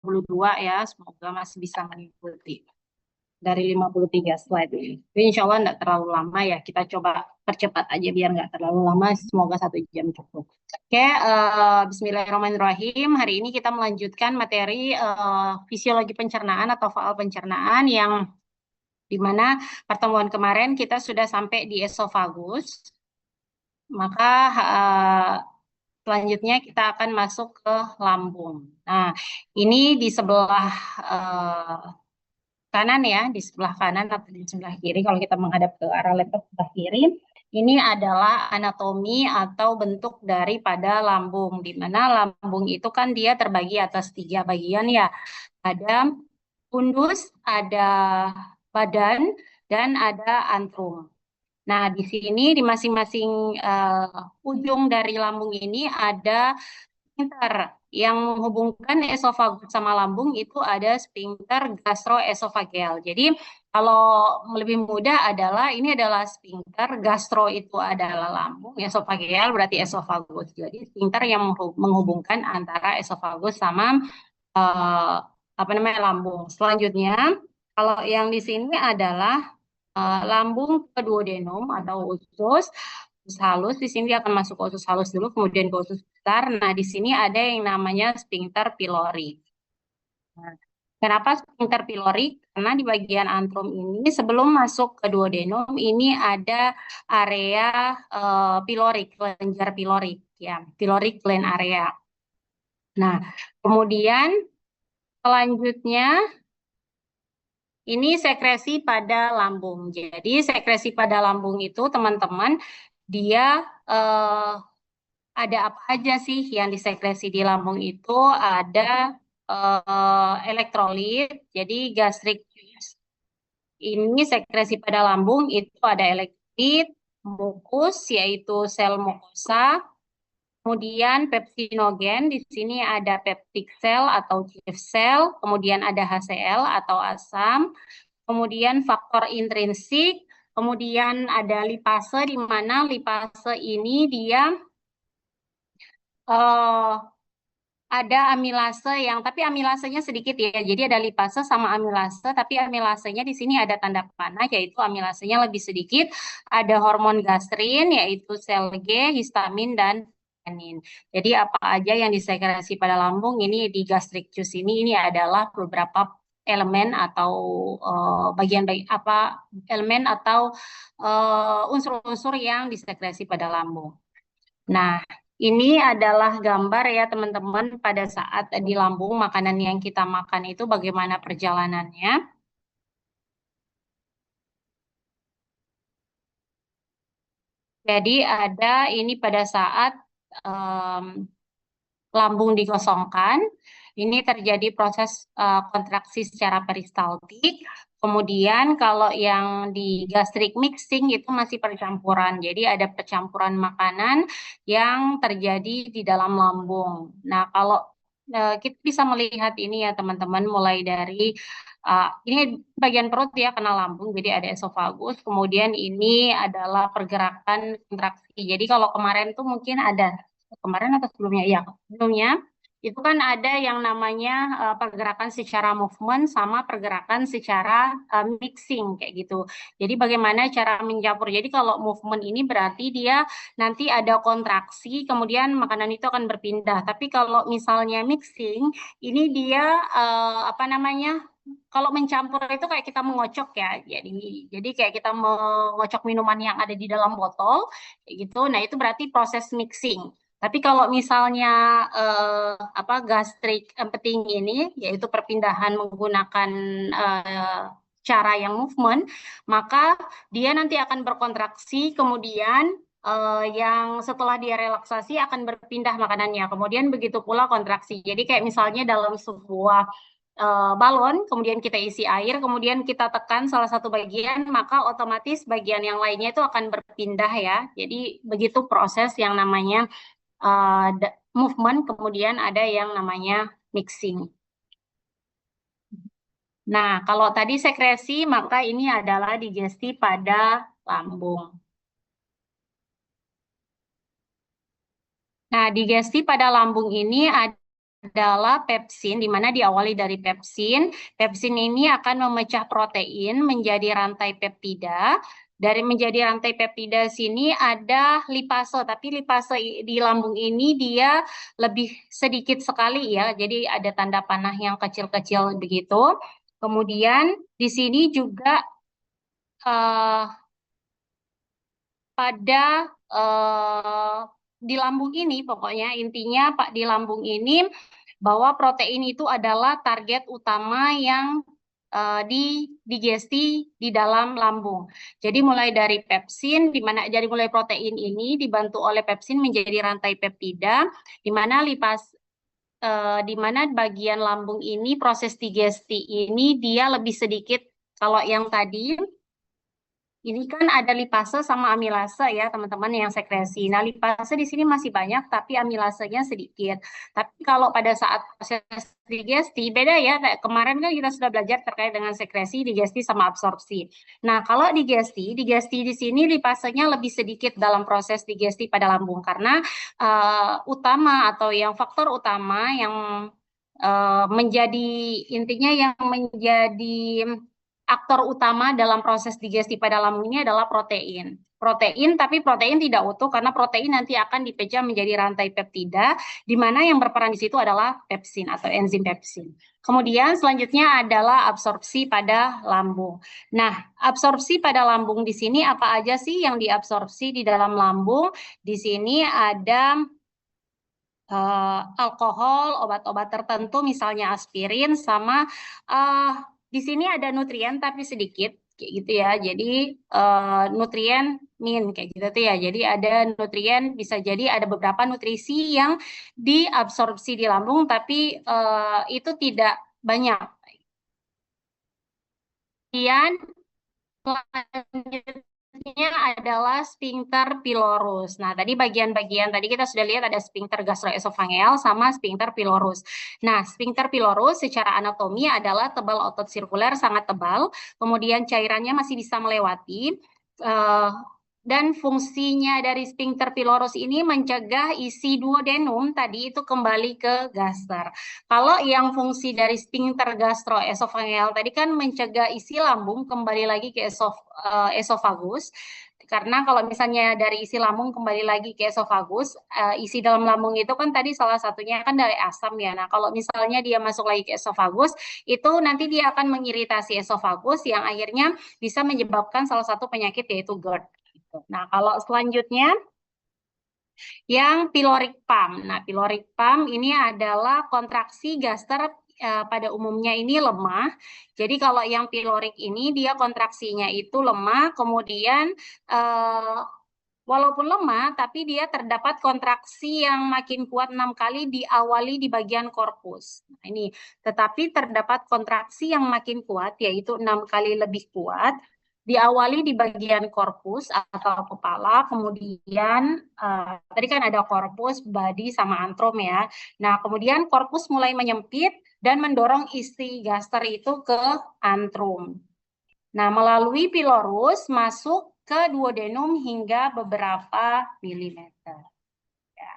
22 ya, semoga masih bisa mengikuti dari 53 slide ini. Tapi insya Allah nggak terlalu lama ya, kita coba percepat aja biar nggak terlalu lama, semoga 1 jam cukup. Oke, Bismillahirrahmanirrahim. Hari ini kita melanjutkan materi fisiologi pencernaan atau faal pencernaan yang dimana pertemuan kemarin kita sudah sampai di esofagus. Maka selanjutnya kita akan masuk ke lambung. Nah, ini di sebelah kanan ya, di sebelah kanan atau di sebelah kiri. Kalau kita menghadap ke arah laptop sebelah kiri, ini adalah anatomi atau bentuk daripada lambung. Di mana lambung itu kan dia terbagi atas 3 bagian ya. Ada fundus, ada badan, dan ada antrum. Nah, di sini di masing-masing ujung dari lambung ini ada sphincter yang menghubungkan esofagus sama lambung, itu ada sphincter gastroesofageal. Jadi kalau lebih mudah adalah ini adalah sphincter, gastro itu adalah lambung, esofageal berarti esofagus. Jadi sphincter yang menghubungkan antara esofagus sama apa namanya lambung. Selanjutnya, kalau yang di sini adalah lambung ke duodenum atau usus halus. Di sini dia akan masuk ke usus halus dulu, kemudian ke usus besar. Nah, di sini ada yang namanya sphincter pylori. Nah, kenapa sphincter pylori? Karena di bagian antrum ini sebelum masuk ke duodenum ini ada area pyloric, kelenjar pyloric ya, pyloric gland area. Nah, kemudian selanjutnya ini sekresi pada lambung. Jadi sekresi pada lambung itu teman-teman dia ada apa aja sih yang disekresi di lambung itu? Ada elektrolit, jadi gastric juice. Ini sekresi pada lambung itu ada elektrolit, mukus yaitu sel mukosa, kemudian pepsinogen, di sini ada peptic cell atau chief cell, kemudian ada HCl atau asam, kemudian faktor intrinsik, kemudian ada lipase, di mana lipase ini dia ada amilase tapi amilasenya sedikit ya. Jadi ada lipase sama amilase, tapi amilasenya di sini ada tanda panah, yaitu amilasenya lebih sedikit. Ada hormon gastrin, yaitu sel G, histamin, dan renin. Jadi apa aja yang disekresi pada lambung ini di gastric juice ini adalah beberapa elemen atau elemen atau unsur-unsur yang disekresi pada lambung. Nah, ini adalah gambar ya teman-teman pada saat di lambung makanan yang kita makan itu bagaimana perjalanannya. Jadi ada ini pada saat lambung dikosongkan, ini terjadi proses kontraksi secara peristaltik. Kemudian kalau yang di gastric mixing itu masih percampuran. Jadi ada percampuran makanan yang terjadi di dalam lambung. Nah, kalau kita bisa melihat ini ya teman-teman, mulai dari ini bagian perut ya, kena lambung, jadi ada esofagus. Kemudian ini adalah pergerakan kontraksi. Jadi kalau kemarin tuh mungkin ada kemarin atau sebelumnya ya, sebelumnya itu kan ada yang namanya pergerakan secara movement sama pergerakan secara mixing kayak gitu. Jadi bagaimana cara mencampur. Jadi kalau movement ini berarti dia nanti ada kontraksi, kemudian makanan itu akan berpindah. Tapi kalau misalnya mixing, ini dia apa namanya? Kalau mencampur itu kayak kita mengocok ya. Jadi kayak kita mengocok minuman yang ada di dalam botol kayak gitu. Nah, itu berarti proses mixing. Tapi kalau misalnya gastric emptying ini, yaitu perpindahan menggunakan cara yang movement, maka dia nanti akan berkontraksi, kemudian yang setelah dia relaksasi akan berpindah makanannya. Kemudian begitu pula kontraksi. Jadi kayak misalnya dalam sebuah balon, kemudian kita isi air, kemudian kita tekan salah satu bagian, maka otomatis bagian yang lainnya itu akan berpindah ya. Jadi begitu proses yang namanya movement, kemudian ada yang namanya mixing. Nah, kalau tadi sekresi, maka ini adalah digesti pada lambung. Nah, digesti pada lambung ini ada adalah pepsin, di mana diawali dari pepsin. Pepsin ini akan memecah protein menjadi rantai peptida. Dari menjadi rantai peptida sini ada lipase, tapi lipase di lambung ini dia lebih sedikit sekali ya, jadi ada tanda panah yang kecil-kecil begitu. Kemudian di sini juga eh, pada di lambung ini, pokoknya intinya Pak, di lambung ini bahwa protein itu adalah target utama yang digesti di dalam lambung. Jadi mulai dari pepsin, di mana dari mulai protein ini dibantu oleh pepsin menjadi rantai peptida, di mana di mana bagian lambung ini proses digesti ini dia lebih sedikit. Kalau yang tadi ini kan ada lipase sama amilase ya teman-teman yang sekresi. Nah lipase di sini masih banyak tapi amilasenya sedikit. Tapi kalau pada saat proses digesti beda ya. Kayak kemarin kan kita sudah belajar terkait dengan sekresi, digesti sama absorpsi. Nah kalau digesti di sini lipasenya lebih sedikit dalam proses digesti pada lambung karena utama atau yang faktor utama yang menjadi intinya yang menjadi aktor utama dalam proses digesti pada lambung ini adalah protein. Protein, tapi protein tidak utuh karena protein nanti akan dipecah menjadi rantai peptida, di mana yang berperan di situ adalah pepsin atau enzim pepsin. Kemudian selanjutnya adalah absorpsi pada lambung. Nah, absorpsi pada lambung di sini apa aja sih yang diabsorpsi di dalam lambung? Di sini ada alkohol, obat-obat tertentu, misalnya aspirin, sama di sini ada nutrien tapi sedikit, kayak gitu ya. Jadi nutrien min kayak gitu tuh ya. Jadi ada nutrien, bisa jadi ada beberapa nutrisi yang diabsorpsi di lambung, tapi itu tidak banyak. Kemudian selanjutnya adalah sphincter pylorus. Nah, tadi bagian-bagian tadi kita sudah lihat ada sphincter gastroesophageal sama sphincter pylorus. Nah, sphincter pylorus secara anatomi adalah tebal otot sirkuler sangat tebal, kemudian cairannya masih bisa melewati. Dan fungsinya dari sphincter pylorus ini mencegah isi duodenum tadi itu kembali ke gaster. Kalau yang fungsi dari sphincter gastroesophageal tadi kan mencegah isi lambung kembali lagi ke esofagus. Karena kalau misalnya dari isi lambung kembali lagi ke esofagus, isi dalam lambung itu kan tadi salah satunya kan dari asam ya. Nah, kalau misalnya dia masuk lagi ke esofagus, itu nanti dia akan mengiritasi esofagus yang akhirnya bisa menyebabkan salah satu penyakit yaitu GERD. Nah, kalau selanjutnya yang pyloric pump. Nah, pyloric pump ini adalah kontraksi gaster pada umumnya ini lemah. Jadi kalau yang pyloric ini dia kontraksinya itu lemah, kemudian walaupun lemah, tapi dia terdapat kontraksi yang makin kuat 6 kali diawali di bagian korpus. Nah, ini, tetapi terdapat kontraksi yang makin kuat, yaitu 6 kali lebih kuat, diawali di bagian korpus atau kepala, kemudian tadi kan ada korpus, body, sama antrum ya. Nah, kemudian korpus mulai menyempit dan mendorong isi gaster itu ke antrum. Nah, melalui pylorus masuk ke duodenum hingga beberapa milimeter. Ya.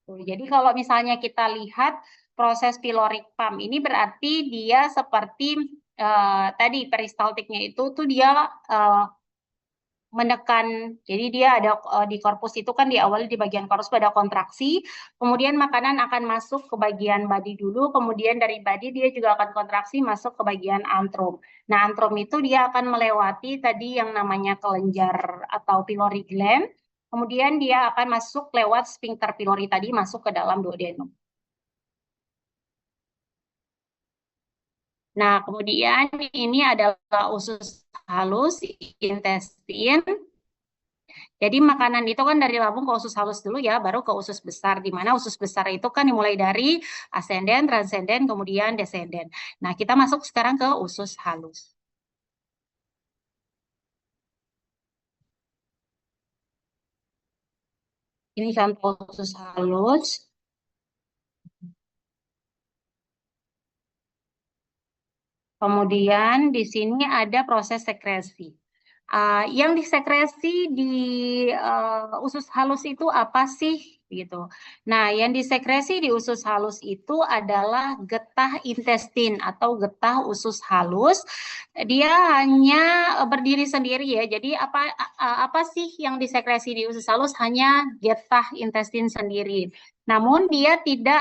Jadi kalau misalnya kita lihat proses pyloric pump ini berarti dia seperti tadi peristaltiknya itu tuh dia menekan, jadi dia ada di korpus itu kan diawali di bagian korpus pada kontraksi, kemudian makanan akan masuk ke bagian body dulu, kemudian dari body dia juga akan kontraksi masuk ke bagian antrum. Nah, antrum itu dia akan melewati tadi yang namanya kelenjar atau pylori gland, kemudian dia akan masuk lewat sphincter pylori tadi masuk ke dalam duodenum. Nah, kemudian ini adalah usus halus, intestin. Jadi makanan itu kan dari lambung ke usus halus dulu ya, baru ke usus besar. Di mana usus besar itu kan dimulai dari ascendent, transcendent, kemudian descendent. Nah, kita masuk sekarang ke usus halus. Ini contoh usus halus. Kemudian di sini ada proses sekresi. Yang disekresi di usus halus itu apa sih? gitu. Nah, yang disekresi di usus halus itu adalah getah intestin atau getah usus halus. Dia hanya berdiri sendiri ya. Jadi apa sih yang disekresi di usus halus? Hanya getah intestin sendiri. Namun dia tidak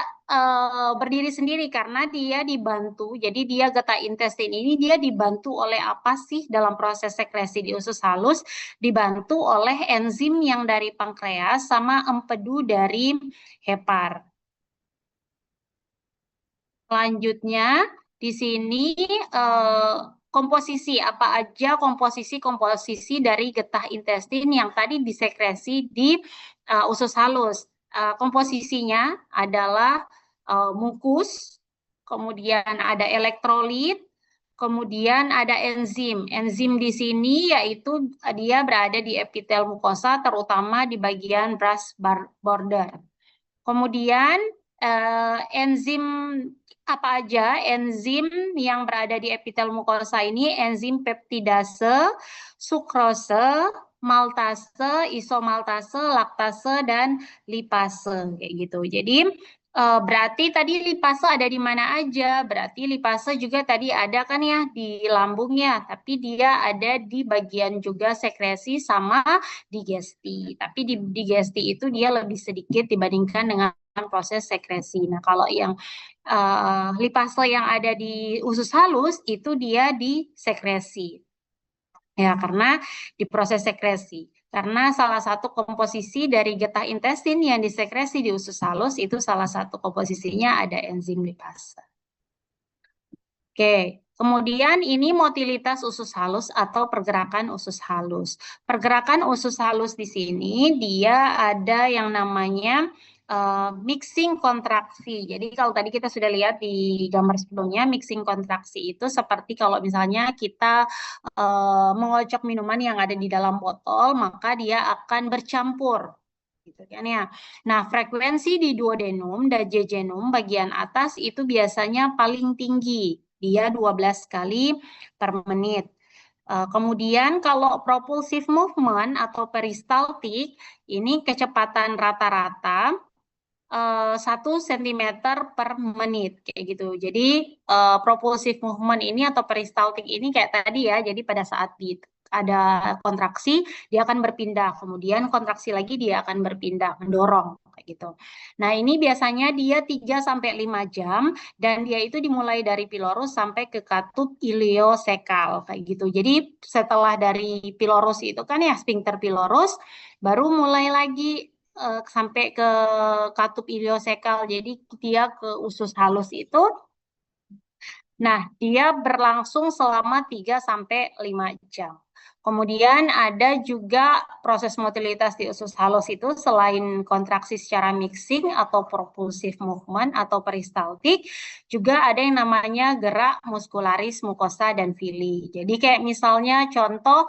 berdiri sendiri karena dia dibantu. Jadi dia getah intestin ini dia dibantu oleh apa sih dalam proses sekresi di usus halus? Dibantu oleh enzim yang dari pankreas sama empedu dari hepar. Selanjutnya di sini komposisi apa aja komposisi dari getah intestin yang tadi disekresi di usus halus. Komposisinya adalah mukus, kemudian ada elektrolit, kemudian ada enzim. Enzim di sini yaitu dia berada di epitel mukosa, terutama di bagian brush border. Kemudian enzim apa aja? Enzim yang berada di epitel mukosa ini enzim peptidase, sukrose, maltase, isomaltase, laktase, dan lipase kayak gitu. Jadi berarti tadi lipase ada di mana aja? Berarti lipase juga tadi ada kan ya di lambungnya, tapi dia ada di bagian juga sekresi sama digesti. Tapi di digesti itu dia lebih sedikit dibandingkan dengan proses sekresi. Nah, kalau yang lipase yang ada di usus halus itu dia di sekresi. Ya, karena di proses sekresi. Karena salah satu komposisi dari getah intestin yang disekresi di usus halus itu salah satu komposisinya ada enzim lipase. Oke, kemudian ini motilitas usus halus atau pergerakan usus halus. Pergerakan usus halus di sini dia ada yang namanya mixing kontraksi. Jadi kalau tadi kita sudah lihat di gambar sebelumnya, mixing kontraksi itu seperti kalau misalnya kita mengocok minuman yang ada di dalam botol, maka dia akan bercampur. Gitu kan ya. Nah, frekuensi di duodenum dan jejunum bagian atas itu biasanya paling tinggi. Dia 12 kali per menit. Kemudian kalau propulsive movement atau peristaltik, ini kecepatan rata-rata 1 cm per menit kayak gitu. Jadi propulsive movement ini atau peristaltik ini kayak tadi ya. Jadi pada saat ada kontraksi dia akan berpindah, kemudian kontraksi lagi dia akan berpindah, mendorong kayak gitu. Nah, ini biasanya dia 3 sampai 5 jam dan dia itu dimulai dari pilorus sampai ke katup iliosekal kayak gitu. Jadi setelah dari pilorus itu kan ya sphincter pilorus baru mulai lagi sampai ke katup iliosekal. Jadi dia ke usus halus itu. Nah, dia berlangsung selama 3 sampai 5 jam. Kemudian ada juga proses motilitas di usus halus itu selain kontraksi secara mixing atau propulsive movement atau peristaltik, juga ada yang namanya gerak muskularis mukosa dan villi. Jadi kayak misalnya contoh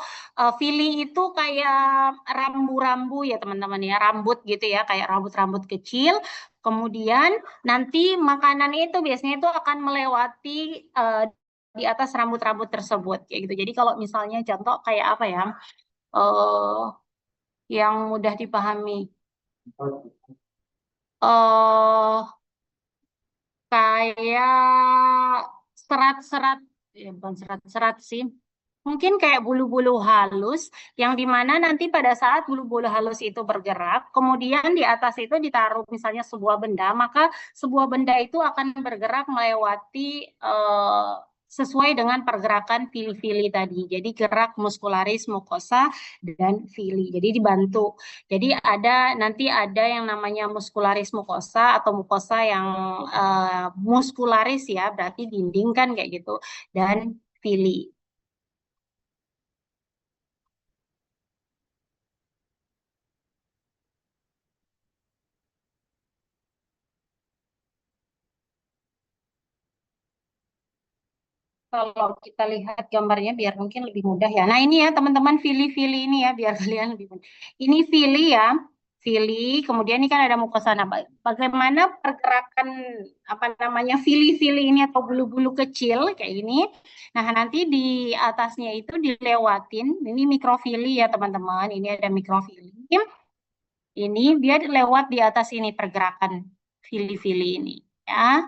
villi itu kayak rambu-rambu ya teman-teman ya, rambut gitu ya, kayak rambut-rambut kecil. Kemudian nanti makanan itu biasanya itu akan melewati di atas rambut-rambut tersebut kayak gitu. Jadi kalau misalnya contoh kayak apa ya? eh yang mudah dipahami. eh kayak serat-serat ya bukan serat-serat sih. Mungkin kayak bulu-bulu halus yang dimana nanti pada saat bulu-bulu halus itu bergerak, kemudian di atas itu ditaruh misalnya sebuah benda, maka sebuah benda itu akan bergerak melewati sesuai dengan pergerakan fili-fili tadi. Jadi gerak muskularis mukosa dan fili. Jadi dibantu. Jadi nanti ada yang namanya muskularis mukosa atau mukosa yang muskularis ya, berarti dinding kan kayak gitu. Dan fili. Kalau kita lihat gambarnya biar mungkin lebih mudah ya. Nah ini ya teman-teman fili-fili ini ya biar kalian lebih mudah. Ini fili ya, fili. Kemudian ini kan ada mukosa. Nah, bagaimana pergerakan apa namanya fili-fili ini atau bulu-bulu kecil kayak ini. Nah nanti di atasnya itu dilewatin. Ini mikrofili ya teman-teman. Ini ada mikrofili. ini dia lewat di atas ini pergerakan fili-fili ini, ya.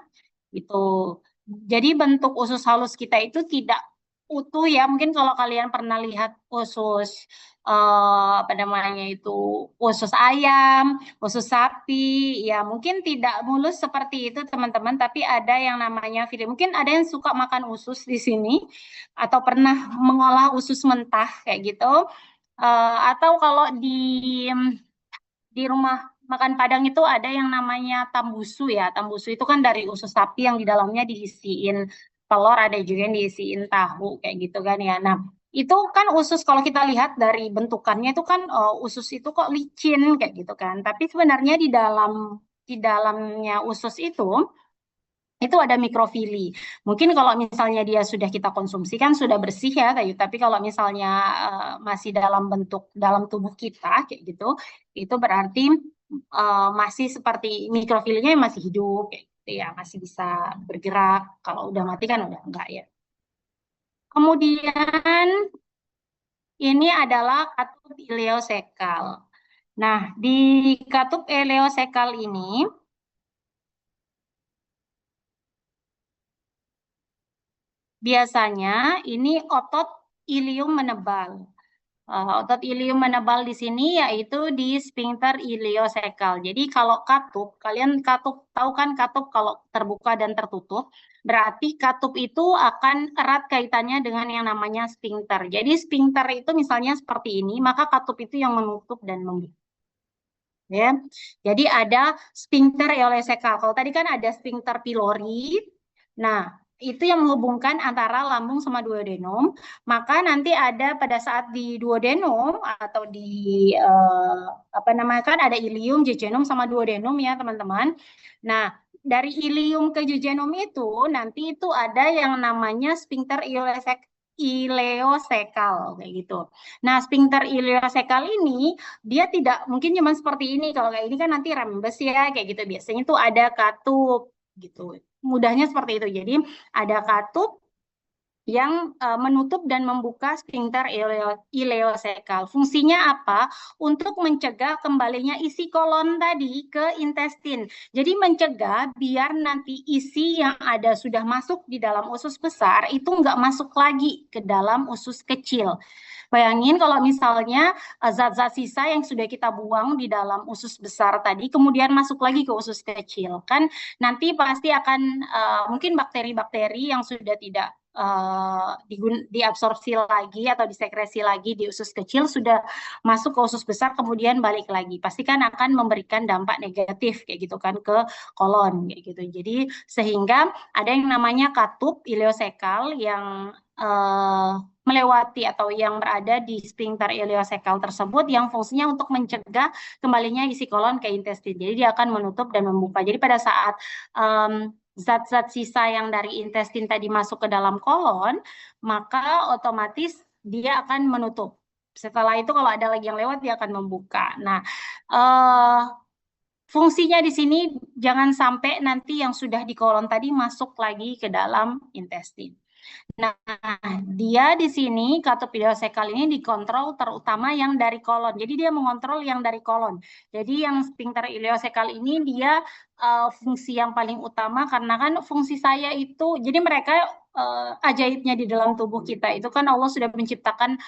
Itu. Jadi bentuk usus halus kita itu tidak utuh ya. Mungkin kalau kalian pernah lihat usus apa namanya itu usus ayam, usus sapi, ya mungkin tidak mulus seperti itu teman-teman, tapi ada yang namanya fili. Mungkin ada yang suka makan usus di sini atau pernah mengolah usus mentah kayak gitu. Atau kalau di rumah makan Padang itu ada yang namanya tambusu ya. Tambusu itu kan dari usus sapi yang di dalamnya diisiin telur, ada juga yang diisiin tahu kayak gitu kan ya. Nah, itu kan usus kalau kita lihat dari bentukannya itu kan usus itu kok licin kayak gitu kan. Tapi sebenarnya di dalamnya usus itu ada mikrofili. Mungkin kalau misalnya dia sudah kita konsumsi kan sudah bersih ya, tapi kalau misalnya masih dalam bentuk dalam tubuh kita kayak gitu, itu berarti masih seperti mikrofilinya masih hidup kayak gitu ya, masih bisa bergerak. Kalau udah mati kan udah enggak ya. Kemudian ini adalah katup ileosekal. Nah, di katup ileosekal ini biasanya ini otot ilium menebal. Otot ilium menebal di sini yaitu di sphincter iliosekal. Jadi kalau katup, kalian katup tahu kan katup kalau terbuka dan tertutup, berarti katup itu akan erat kaitannya dengan yang namanya sphincter. Jadi sphincter itu misalnya seperti ini, maka katup itu yang menutup dan membuka. Ya. Jadi ada sphincter ileosekal. Kalau tadi kan ada sphincter pylori. Nah, itu yang menghubungkan antara lambung sama duodenum. Maka nanti ada pada saat di duodenum atau di apa namanya kan ada ilium, jejunum sama duodenum ya, teman-teman. Nah, dari ilium ke jejunum itu nanti itu ada yang namanya sphincter ileosekal kayak gitu. Nah, sphincter ileosekal ini dia tidak mungkin cuma seperti ini. Kalau kayak ini kan nanti rembes ya kayak gitu. Biasanya tuh ada katup gitu. Mudahnya seperti itu. Jadi ada katup yang menutup dan membuka sphincter ileosekal. Fungsinya apa? Untuk mencegah kembalinya isi kolon tadi ke intestin. Jadi mencegah biar nanti isi yang ada sudah masuk di dalam usus besar itu nggak masuk lagi ke dalam usus kecil. Bayangin kalau misalnya zat-zat sisa yang sudah kita buang di dalam usus besar tadi kemudian masuk lagi ke usus kecil, kan nanti pasti akan mungkin bakteri-bakteri yang sudah tidak diabsorpsi lagi atau disekresi lagi di usus kecil sudah masuk ke usus besar kemudian balik lagi, pasti kan akan memberikan dampak negatif kayak gitu kan ke kolon kayak gitu. Jadi sehingga ada yang namanya katup ileosekal yang melewati atau yang berada di sphincter ileosekal tersebut yang fungsinya untuk mencegah kembalinya isi kolon ke intestin. Jadi dia akan menutup dan membuka. Jadi pada saat zat-zat sisa yang dari intestin tadi masuk ke dalam kolon, maka otomatis dia akan menutup. Setelah itu kalau ada lagi yang lewat dia akan membuka. Nah, fungsinya di sini jangan sampai nanti yang sudah di kolon tadi masuk lagi ke dalam intestin. Nah, dia di sini katup ileosekal ini dikontrol terutama yang dari kolon. Jadi dia mengontrol yang dari kolon. Jadi yang sphincter ileosekal ini dia fungsi yang paling utama karena kan fungsi saya itu, jadi mereka ajaibnya di dalam tubuh kita itu kan Allah sudah menciptakan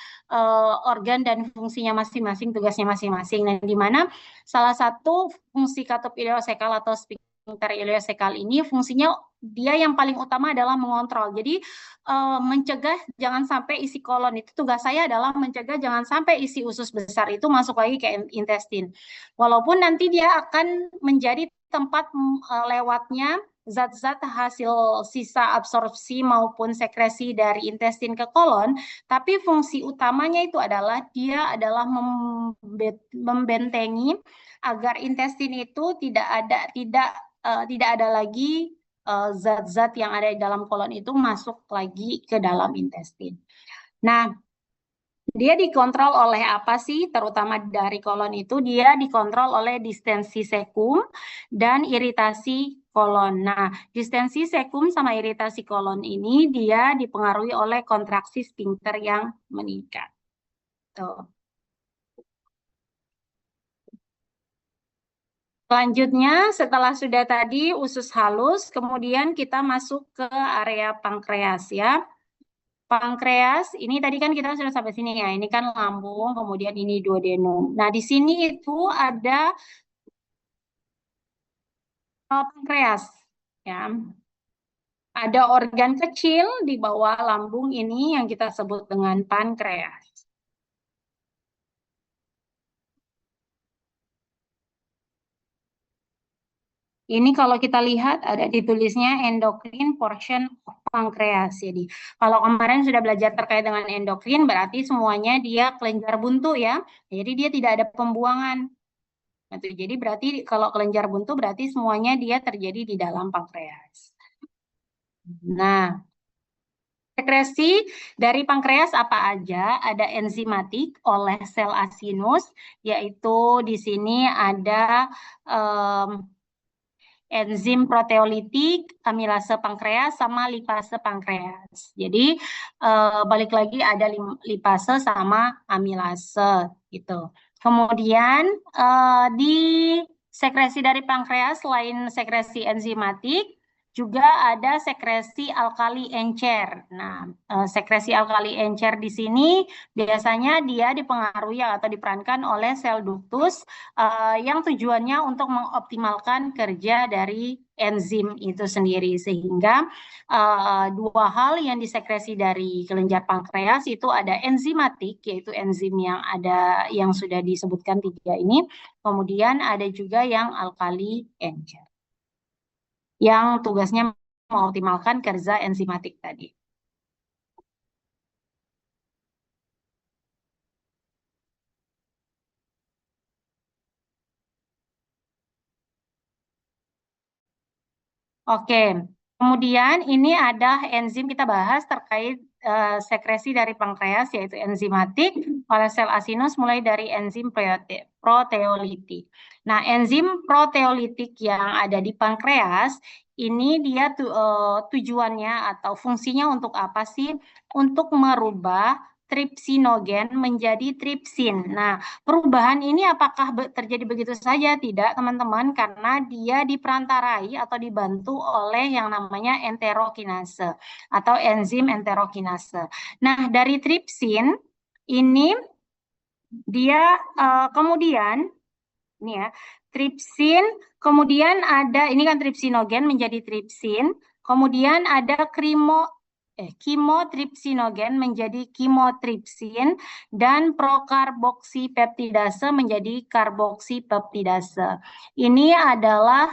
organ dan fungsinya masing-masing, tugasnya masing-masing. Nah, di mana salah satu fungsi katup ileosekal atau sphincter ileosekal ini fungsinya dia yang paling utama adalah mengontrol. Jadi mencegah jangan sampai isi kolon itu, tugas saya adalah mencegah jangan sampai isi usus besar itu masuk lagi ke intestin. Walaupun nanti dia akan menjadi tempat lewatnya zat-zat hasil sisa absorpsi maupun sekresi dari intestin ke kolon, tapi fungsi utamanya itu adalah dia adalah membentengi agar intestin itu tidak ada lagi zat-zat yang ada di dalam kolon itu masuk lagi ke dalam intestin. Nah, dia dikontrol oleh apa sih? Terutama dari kolon itu, dia dikontrol oleh distensi sekum dan iritasi kolon. Nah, distensi sekum sama iritasi kolon ini dia dipengaruhi oleh kontraksi sphincter yang meningkat. Tuh. Selanjutnya, setelah sudah tadi usus halus, kemudian kita masuk ke area pankreas ya. Pankreas, ini tadi kan kita sudah sampai sini ya. Ini kan lambung, kemudian ini duodenum. Nah, di sini itu ada pankreas ya. Ada organ kecil di bawah lambung ini yang kita sebut dengan pankreas. Ini kalau kita lihat ada ditulisnya endocrine portion of pancreas. Jadi kalau kemarin sudah belajar terkait dengan endokrin berarti semuanya dia kelenjar buntu ya. Jadi dia tidak ada pembuangan. Jadi berarti kalau kelenjar buntu berarti semuanya dia terjadi di dalam pankreas. Nah, sekresi dari pankreas apa aja? Ada enzimatik oleh sel asinus, yaitu di sini ada enzim proteolitik, amilase pankreas, sama lipase pankreas. Jadi balik lagi ada lipase sama amilase gitu. Kemudian di sekresi dari pankreas selain sekresi enzimatik juga ada sekresi alkali encer. Nah, sekresi alkali encer di sini biasanya dia dipengaruhi atau diperankan oleh sel ductus yang tujuannya untuk mengoptimalkan kerja dari enzim itu sendiri sehingga dua hal yang disekresi dari kelenjar pankreas itu ada enzimatik yaitu enzim yang ada yang sudah disebutkan tiga ini, kemudian ada juga yang alkali encer yang tugasnya mengoptimalkan kerja enzimatik tadi. Oke, kemudian ini ada enzim kita bahas terkait sekresi dari pankreas yaitu enzimatik oleh sel asinus mulai dari enzim proteolitik. Nah, enzim proteolitik yang ada di pankreas ini dia tujuannya atau fungsinya untuk apa sih? Untuk merubah tripsinogen menjadi tripsin. Nah, perubahan ini apakah terjadi begitu saja? Tidak, teman-teman, karena dia diperantarai atau dibantu oleh yang namanya enterokinase atau enzim enterokinase. Nah, dari tripsin ini dia kemudian ini ya, tripsin, kemudian ada ini kan tripsinogen menjadi tripsin, kemudian ada kimotripsinogen menjadi kimotripsin dan prokarboksipeptidase menjadi karboksipeptidase. Ini adalah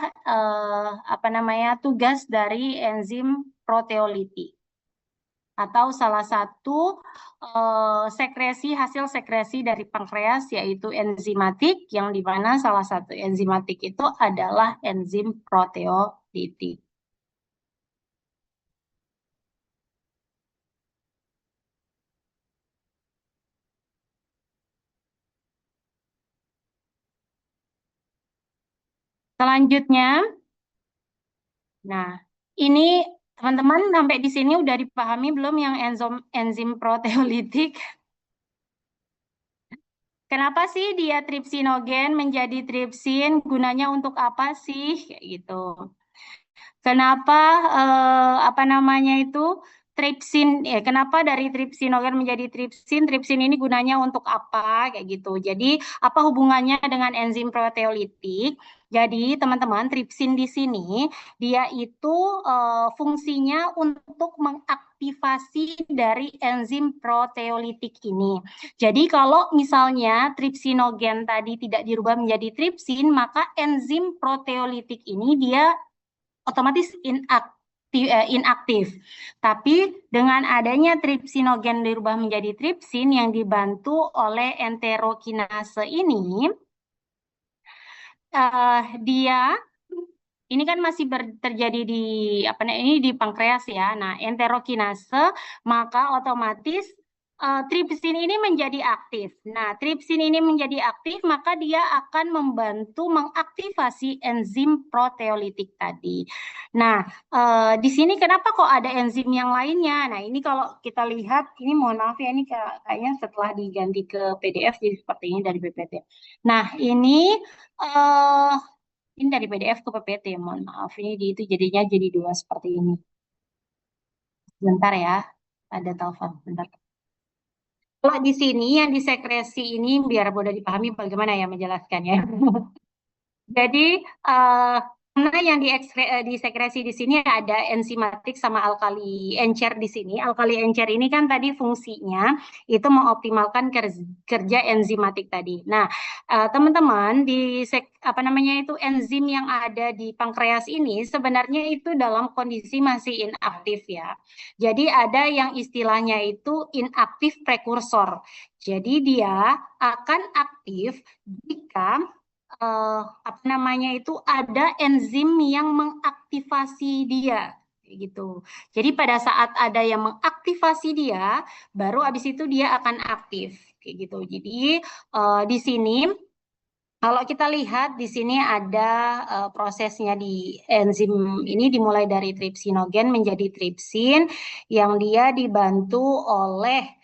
apa namanya tugas dari enzim proteolitik atau salah satu sekresi hasil sekresi dari pankreas yaitu enzimatik yang di mana salah satu enzimatik itu adalah enzim proteolitik. Selanjutnya, nah ini teman-teman sampai di sini udah dipahami belum yang enzim proteolitik? Kenapa sih dia tripsinogen menjadi tripsin? Gunanya untuk apa sih? Kayak gitu. Kenapa apa namanya itu tripsin? Kenapa dari tripsinogen menjadi tripsin? Tripsin ini gunanya untuk apa? Kayak gitu. Jadi apa hubungannya dengan enzim proteolitik? Jadi teman-teman tripsin di sini dia itu fungsinya untuk mengaktifasi dari enzim proteolitik ini. Jadi kalau misalnya tripsinogen tadi tidak dirubah menjadi tripsin, maka enzim proteolitik ini dia otomatis inaktif. Tapi dengan adanya tripsinogen dirubah menjadi tripsin yang dibantu oleh enterokinase ini, dia ini kan masih terjadi di apa ini di pankreas ya. Nah, enterokinase maka otomatis tripsin ini menjadi aktif. Nah, tripsin ini menjadi aktif maka dia akan membantu mengaktifasi enzim proteolitik tadi. Nah, di sini kenapa kok ada enzim yang lainnya? Nah, ini kalau kita lihat ini mohon maaf ya ini kayaknya setelah diganti ke PDF jadi seperti ini dari BPT. Nah, ini Ini dari PDF ke PPT, mohon maaf. Ini itu jadinya jadi dua seperti ini. Bentar ya, ada telepon. Bentar. Kalau di sini yang disekresi ini biar mudah dipahami bagaimana ya menjelaskannya. Jadi karena yang disekresi di sini ada enzimatik sama alkali encer di sini. Alkali encer ini kan tadi fungsinya itu mengoptimalkan kerja enzimatik tadi. Nah, teman-teman apa namanya itu enzim yang ada di pankreas ini sebenarnya itu dalam kondisi masih inaktif ya. Jadi ada yang istilahnya itu inaktif prekursor. Jadi dia akan aktif jika apa namanya itu ada enzim yang mengaktifasi dia gitu. Jadi pada saat ada yang mengaktifasi dia, baru habis itu dia akan aktif kayak gitu. Jadi di sini kalau kita lihat di sini ada prosesnya di enzim ini dimulai dari tripsinogen menjadi tripsin yang dia dibantu oleh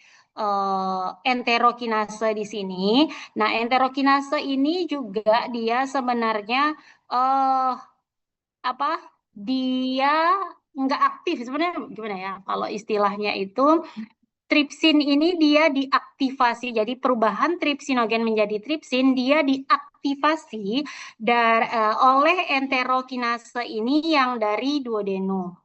enterokinase di sini. Nah, enterokinase ini juga dia sebenarnya apa? Dia nggak aktif sebenarnya gimana ya? Kalau istilahnya itu tripsin ini dia diaktifasi, jadi perubahan tripsinogen menjadi tripsin dia diaktifasi oleh enterokinase ini yang dari duodenum.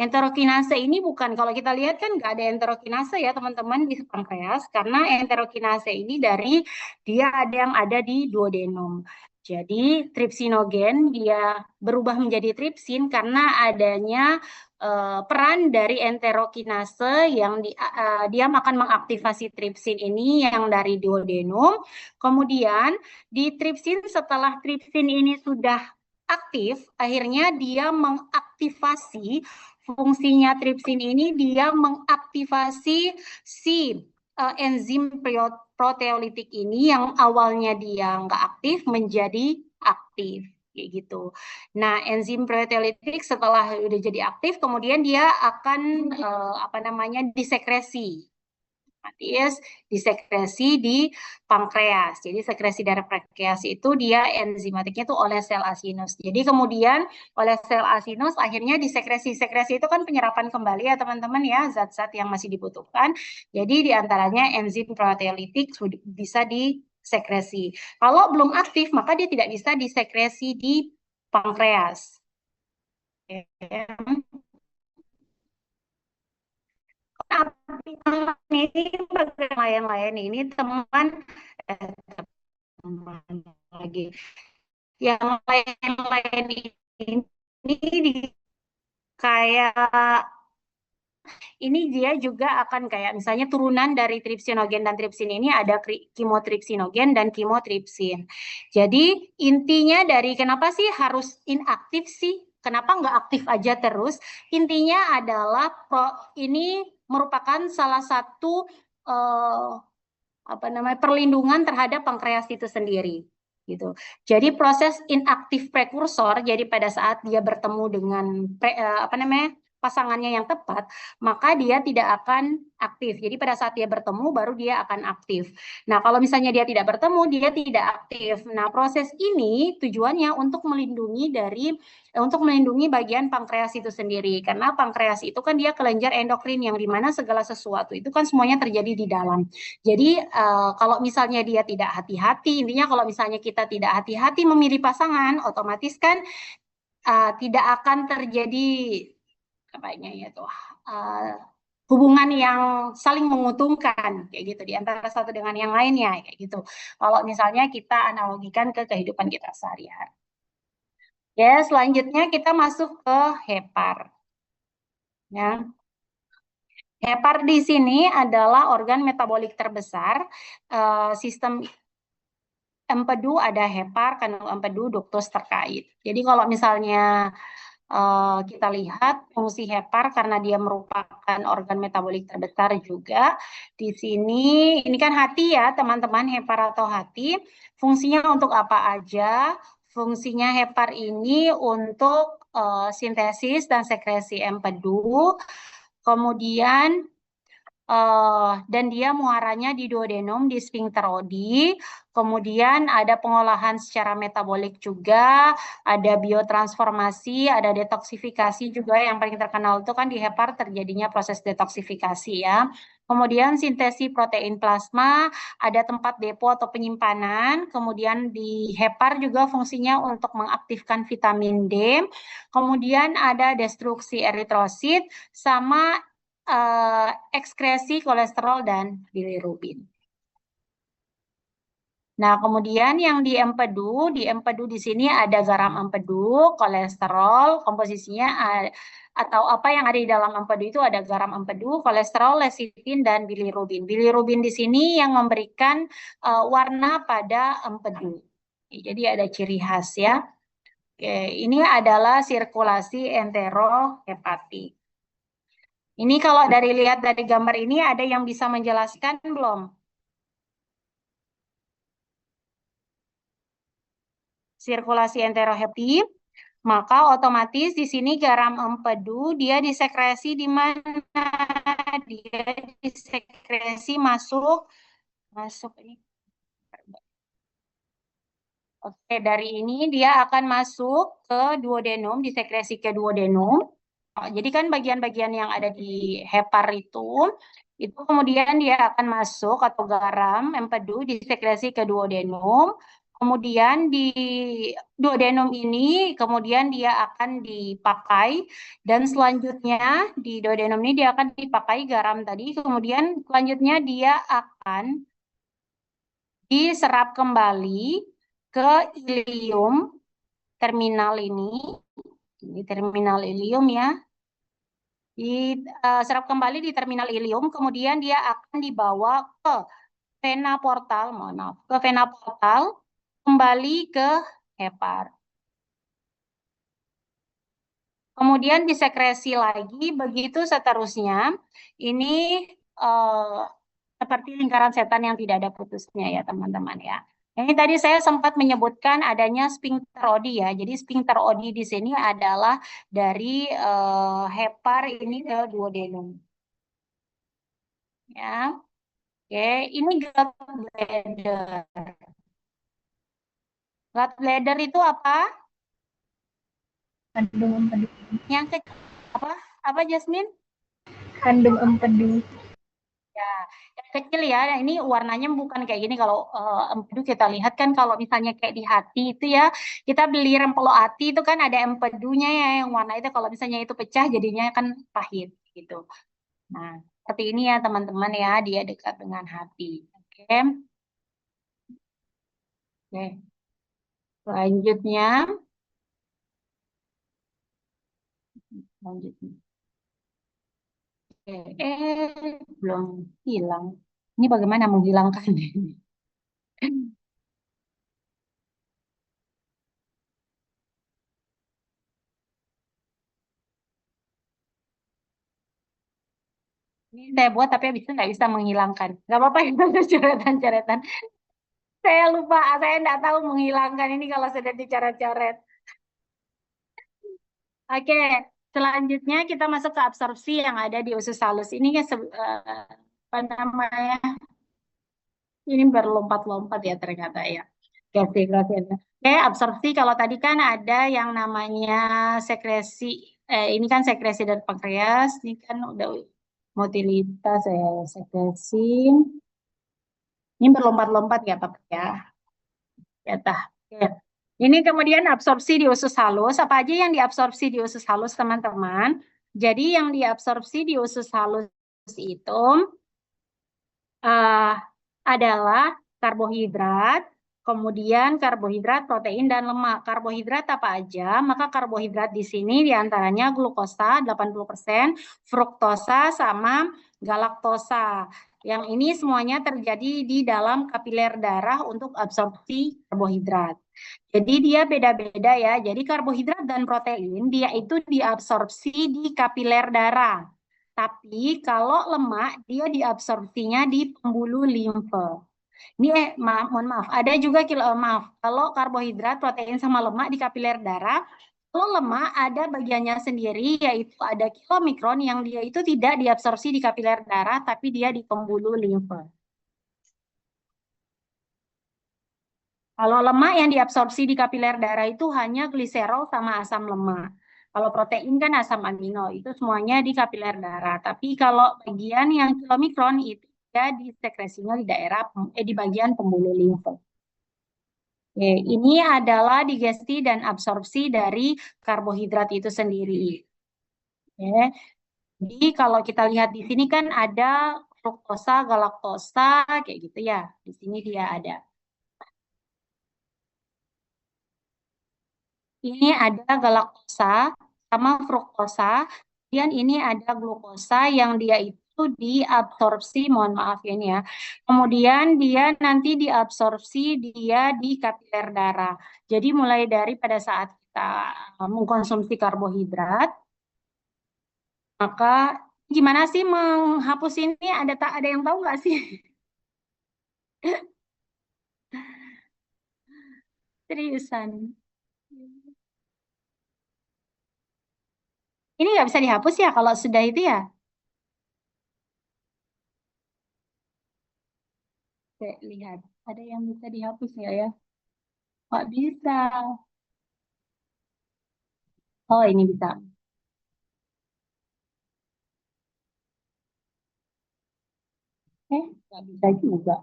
Enterokinase ini bukan, kalau kita lihat kan nggak ada enterokinase ya teman-teman di pankreas, karena enterokinase ini dia ada yang ada di duodenum. Jadi tripsinogen dia berubah menjadi tripsin karena adanya peran dari enterokinase yang dia akan mengaktifasi tripsin ini yang dari duodenum. Kemudian di tripsin setelah tripsin ini sudah aktif, akhirnya dia mengaktifasi fungsinya tripsin ini dia mengaktifasi si enzim proteolitik ini yang awalnya dia nggak aktif menjadi aktif kayak gitu. Nah, enzim proteolitik setelah udah jadi aktif, kemudian dia akan apa namanya disekresi otomatis disekresi di pankreas. Jadi sekresi dari pankreas itu dia enzimatiknya itu oleh sel asinus. Jadi kemudian oleh sel asinus akhirnya disekresi. Sekresi itu kan penyerapan kembali ya teman-teman ya zat-zat yang masih dibutuhkan. Jadi diantaranya enzim proteolitik bisa disekresi. Kalau belum aktif maka dia tidak bisa disekresi di pankreas. Ini bagian lain-lain ini teman lagi yang lain-lain ini kayak ini dia juga akan kayak misalnya turunan dari tripsinogen dan tripsin ini ada kimotripsinogen dan kimotripsin. Jadi intinya dari kenapa sih harus inaktif sih? Kenapa nggak aktif aja terus? Intinya adalah ini merupakan salah satu apa namanya perlindungan terhadap pankreas itu sendiri gitu. Jadi proses inaktif prekursor, jadi pada saat dia bertemu dengan apa namanya pasangannya yang tepat, maka dia tidak akan aktif. Jadi pada saat dia bertemu baru dia akan aktif. Nah, kalau misalnya dia tidak bertemu, dia tidak aktif. Nah, proses ini tujuannya untuk melindungi bagian pankreas itu sendiri. Karena pankreas itu kan dia kelenjar endokrin yang dimana segala sesuatu itu kan semuanya terjadi di dalam. Jadi kalau misalnya dia tidak hati-hati, intinya kalau misalnya kita tidak hati-hati memilih pasangan, otomatis kan tidak akan terjadi hubungan yang saling menguntungkan kayak gitu di antara satu dengan yang lainnya kayak gitu. Kalau misalnya kita analogikan ke kehidupan kita sehari-hari. Ya, selanjutnya kita masuk ke hepar. Ya. Hepar di sini adalah organ metabolik terbesar. Sistem empedu ada hepar, kandung empedu, duktus terkait. Jadi kalau misalnya kita lihat fungsi hepar karena dia merupakan organ metabolik terbesar juga. Di sini, ini kan hati ya teman-teman, hepar atau hati. Fungsinya untuk apa aja? Fungsinya hepar ini untuk sintesis dan sekresi empedu. Kemudian dan dia muaranya di duodenum di sphincter Oddi. Kemudian ada pengolahan secara metabolik juga, ada biotransformasi, ada detoksifikasi juga. Yang paling terkenal itu kan di hepar terjadinya proses detoksifikasi ya. Kemudian sintesis protein plasma, ada tempat depo atau penyimpanan. Kemudian di hepar juga fungsinya untuk mengaktifkan vitamin D. Kemudian ada destruksi eritrosit sama ekskresi kolesterol dan bilirubin. Nah, kemudian yang di empedu di sini ada garam empedu, kolesterol, komposisinya atau apa yang ada di dalam empedu itu ada garam empedu, kolesterol, lecitin, dan bilirubin. Bilirubin di sini yang memberikan warna pada empedu. Jadi ada ciri khas ya. Oke, ini adalah sirkulasi enterohepatik. Ini kalau lihat dari gambar ini ada yang bisa menjelaskan belum? Sirkulasi enterohepatik, maka otomatis di sini garam empedu dia disekresi di mana? Dia disekresi masuk ini. Oke, dari ini dia akan masuk ke duodenum, disekresi ke duodenum. Jadi kan bagian-bagian yang ada di hepar itu kemudian dia akan masuk atau garam empedu disekresi ke duodenum. Kemudian di duodenum ini kemudian dia akan dipakai dan selanjutnya di duodenum ini dia akan dipakai garam tadi. Kemudian selanjutnya dia akan diserap kembali ke ilium terminal ini terminal ilium ya. Diserap kembali di terminal ilium, kemudian dia akan dibawa ke vena portal, ke vena portal, kembali ke hepar. Kemudian disekresi lagi, begitu seterusnya. Ini seperti lingkaran setan yang tidak ada putusnya ya teman-teman ya. Ini tadi saya sempat menyebutkan adanya sphincter Oddi ya. Jadi sphincter Oddi di sini adalah dari hepar ini ke duodenum. Ya. Oke, ini gallbladder. Gallbladder itu apa? Kandung empedu. Yang kecil apa? Apa Jasmine? Kandung empedu. Ya, yang kecil ya. Nah, ini warnanya bukan kayak gini. Kalau empedu kita lihat kan kalau misalnya kayak di hati itu ya, kita beli rempelo hati itu kan ada empedunya ya yang warna itu. Kalau misalnya itu pecah jadinya kan pahit gitu. Nah, seperti ini ya teman-teman ya, dia dekat dengan hati. Oke. Oke. Selanjutnya, lanjutnya. Belum hilang. Ini bagaimana menghilangkan ini? Ini saya buat tapi nggak bisa menghilangkan. Nggak apa-apa itu ada coretan-coretan. Saya lupa, saya nggak tahu menghilangkan ini kalau sudah dicoret-coret. Oke, selanjutnya kita masuk ke absorpsi yang ada di usus halus. Ini kan apa namanya? Ini berlompat-lompat ya ternyata ya. Oke, Oke, absorpsi kalau tadi kan ada yang namanya sekresi. Ini kan sekresi dari pankreas. Ini kan udah motilitas saya sekresi. Ini berlompat-lompat ya Pak ya. Ya tah. Oke. Ini kemudian absorpsi di usus halus. Apa aja yang diabsorpsi di usus halus teman-teman? Jadi yang diabsorpsi di usus halus itu adalah karbohidrat, kemudian karbohidrat, protein, dan lemak. Karbohidrat apa aja? Maka karbohidrat di sini diantaranya glukosa 80%, fruktosa, sama galaktosa. Yang ini semuanya terjadi di dalam kapiler darah untuk absorpsi karbohidrat. Jadi dia beda-beda ya. Jadi karbohidrat dan protein dia itu diabsorpsi di kapiler darah. Tapi kalau lemak dia diabsorpsinya di pembuluh limfe. Ini mohon maaf, ada juga maaf. Kalau karbohidrat, protein sama lemak di kapiler darah Kalau lemak ada bagiannya sendiri, yaitu ada kilomikron yang dia itu tidak diabsorpsi di kapiler darah, tapi dia di pembuluh limfe. Kalau lemak yang diabsorpsi di kapiler darah itu hanya gliserol sama asam lemak. Kalau protein kan asam amino, itu semuanya di kapiler darah. Tapi kalau bagian yang kilomikron itu dia disekresinya di daerah di bagian pembuluh limfe. Oke, ini adalah digesti dan absorpsi dari karbohidrat itu sendiri. Oke. Jadi kalau kita lihat di sini kan ada fruktosa, galaktosa, kayak gitu ya. Di sini dia ada. Ini ada galaktosa sama fruktosa. Kemudian ini ada glukosa yang dia itu diabsorpsi, mohon maaf ya ini ya. Kemudian dia nanti diabsorpsi dia di kapiler darah. Jadi mulai dari pada saat kita mengkonsumsi karbohidrat, maka gimana sih menghapus ini? Ada yang tahu nggak sih? Seriusan. Ini nggak bisa dihapus ya kalau sudah itu ya? Oke, lihat. Ada yang bisa dihapus nggak ya? Nggak bisa. Oh, ini bisa. Nggak bisa juga.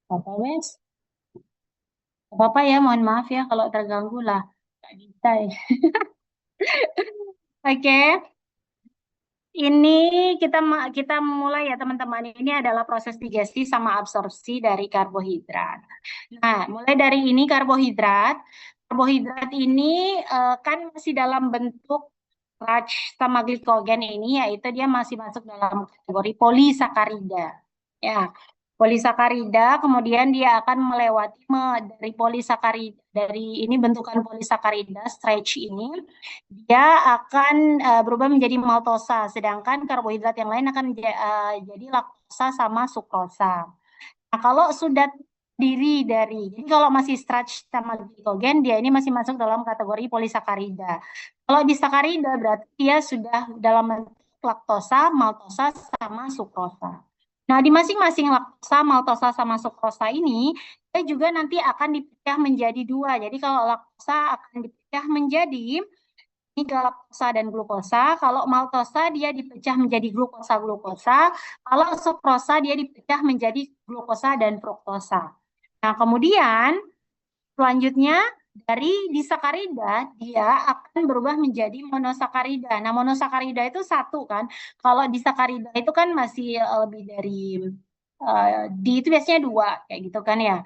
Apa wes? Apa-apa ya, mohon maaf ya kalau terganggu lah. Nggak bisa ya. Oke, ini kita mulai ya teman-teman. Ini adalah proses digesti sama absorpsi dari karbohidrat. Nah, mulai dari ini karbohidrat. Karbohidrat ini kan masih dalam bentuk starch sama glikogen ini, yaitu dia masih masuk dalam kategori polisakarida. Ya, polisakarida, kemudian dia akan melewati dari polisakarida, dari ini bentukan polisakarida stretch ini, dia akan berubah menjadi maltosa, sedangkan karbohidrat yang lain akan jadi laktosa sama sukrosa. Nah, kalau sudah diri dari, jadi kalau masih starch sama glikogen, dia ini masih masuk dalam kategori polisakarida. Kalau disakarida berarti dia sudah dalam bentuk laktosa, maltosa, sama sukrosa. Nah, di masing-masing laktosa, maltosa, sama sukrosa ini, dia juga nanti akan dipecah menjadi dua. Jadi kalau laktosa akan dipecah menjadi ini galaktosa dan glukosa. Kalau maltosa dia dipecah menjadi glukosa-glukosa. Kalau sukrosa dia dipecah menjadi glukosa dan fruktosa. Nah, kemudian selanjutnya dari disakarida dia akan berubah menjadi monosakarida. Nah, monosakarida itu satu kan. Kalau disakarida itu kan masih lebih dari di itu biasanya dua kayak gitu kan ya.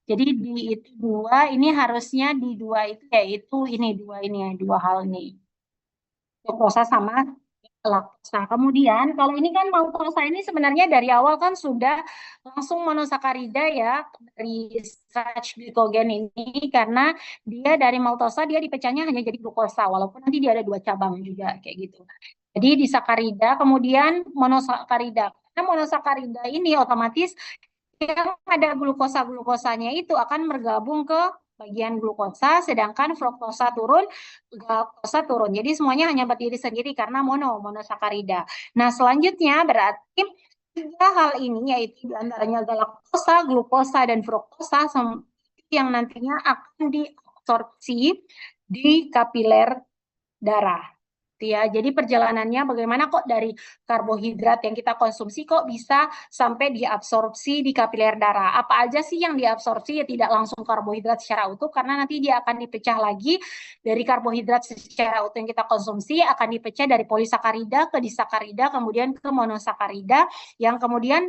Jadi di itu dua ini harusnya di dua itu yaitu ini dua ini ya, dua hal ini. Glukosa sama laktosa. Kemudian kalau ini kan maltosa ini sebenarnya dari awal kan sudah langsung monosakarida ya dari starch glikogen ini karena dia dari maltosa dia dipecahnya hanya jadi glukosa walaupun nanti dia ada dua cabang juga kayak gitu. Jadi di sakarida kemudian monosakarida. Karena monosakarida ini otomatis yang ada glukosa-glukosanya itu akan bergabung ke bagian glukosa, sedangkan fruktosa turun, galaktosa turun. Jadi semuanya hanya berdiri sendiri karena monosakarida. Nah, selanjutnya berarti tiga hal ini yaitu diantaranya galaktosa, glukosa, dan fruktosa yang nantinya akan diabsorpsi di kapiler darah ya. Jadi perjalanannya bagaimana kok dari karbohidrat yang kita konsumsi kok bisa sampai diabsorpsi di kapiler darah. Apa aja sih yang diabsorpsi ya tidak langsung karbohidrat secara utuh karena nanti dia akan dipecah lagi dari karbohidrat secara utuh yang kita konsumsi akan dipecah dari polisakarida ke disakarida kemudian ke monosakarida yang kemudian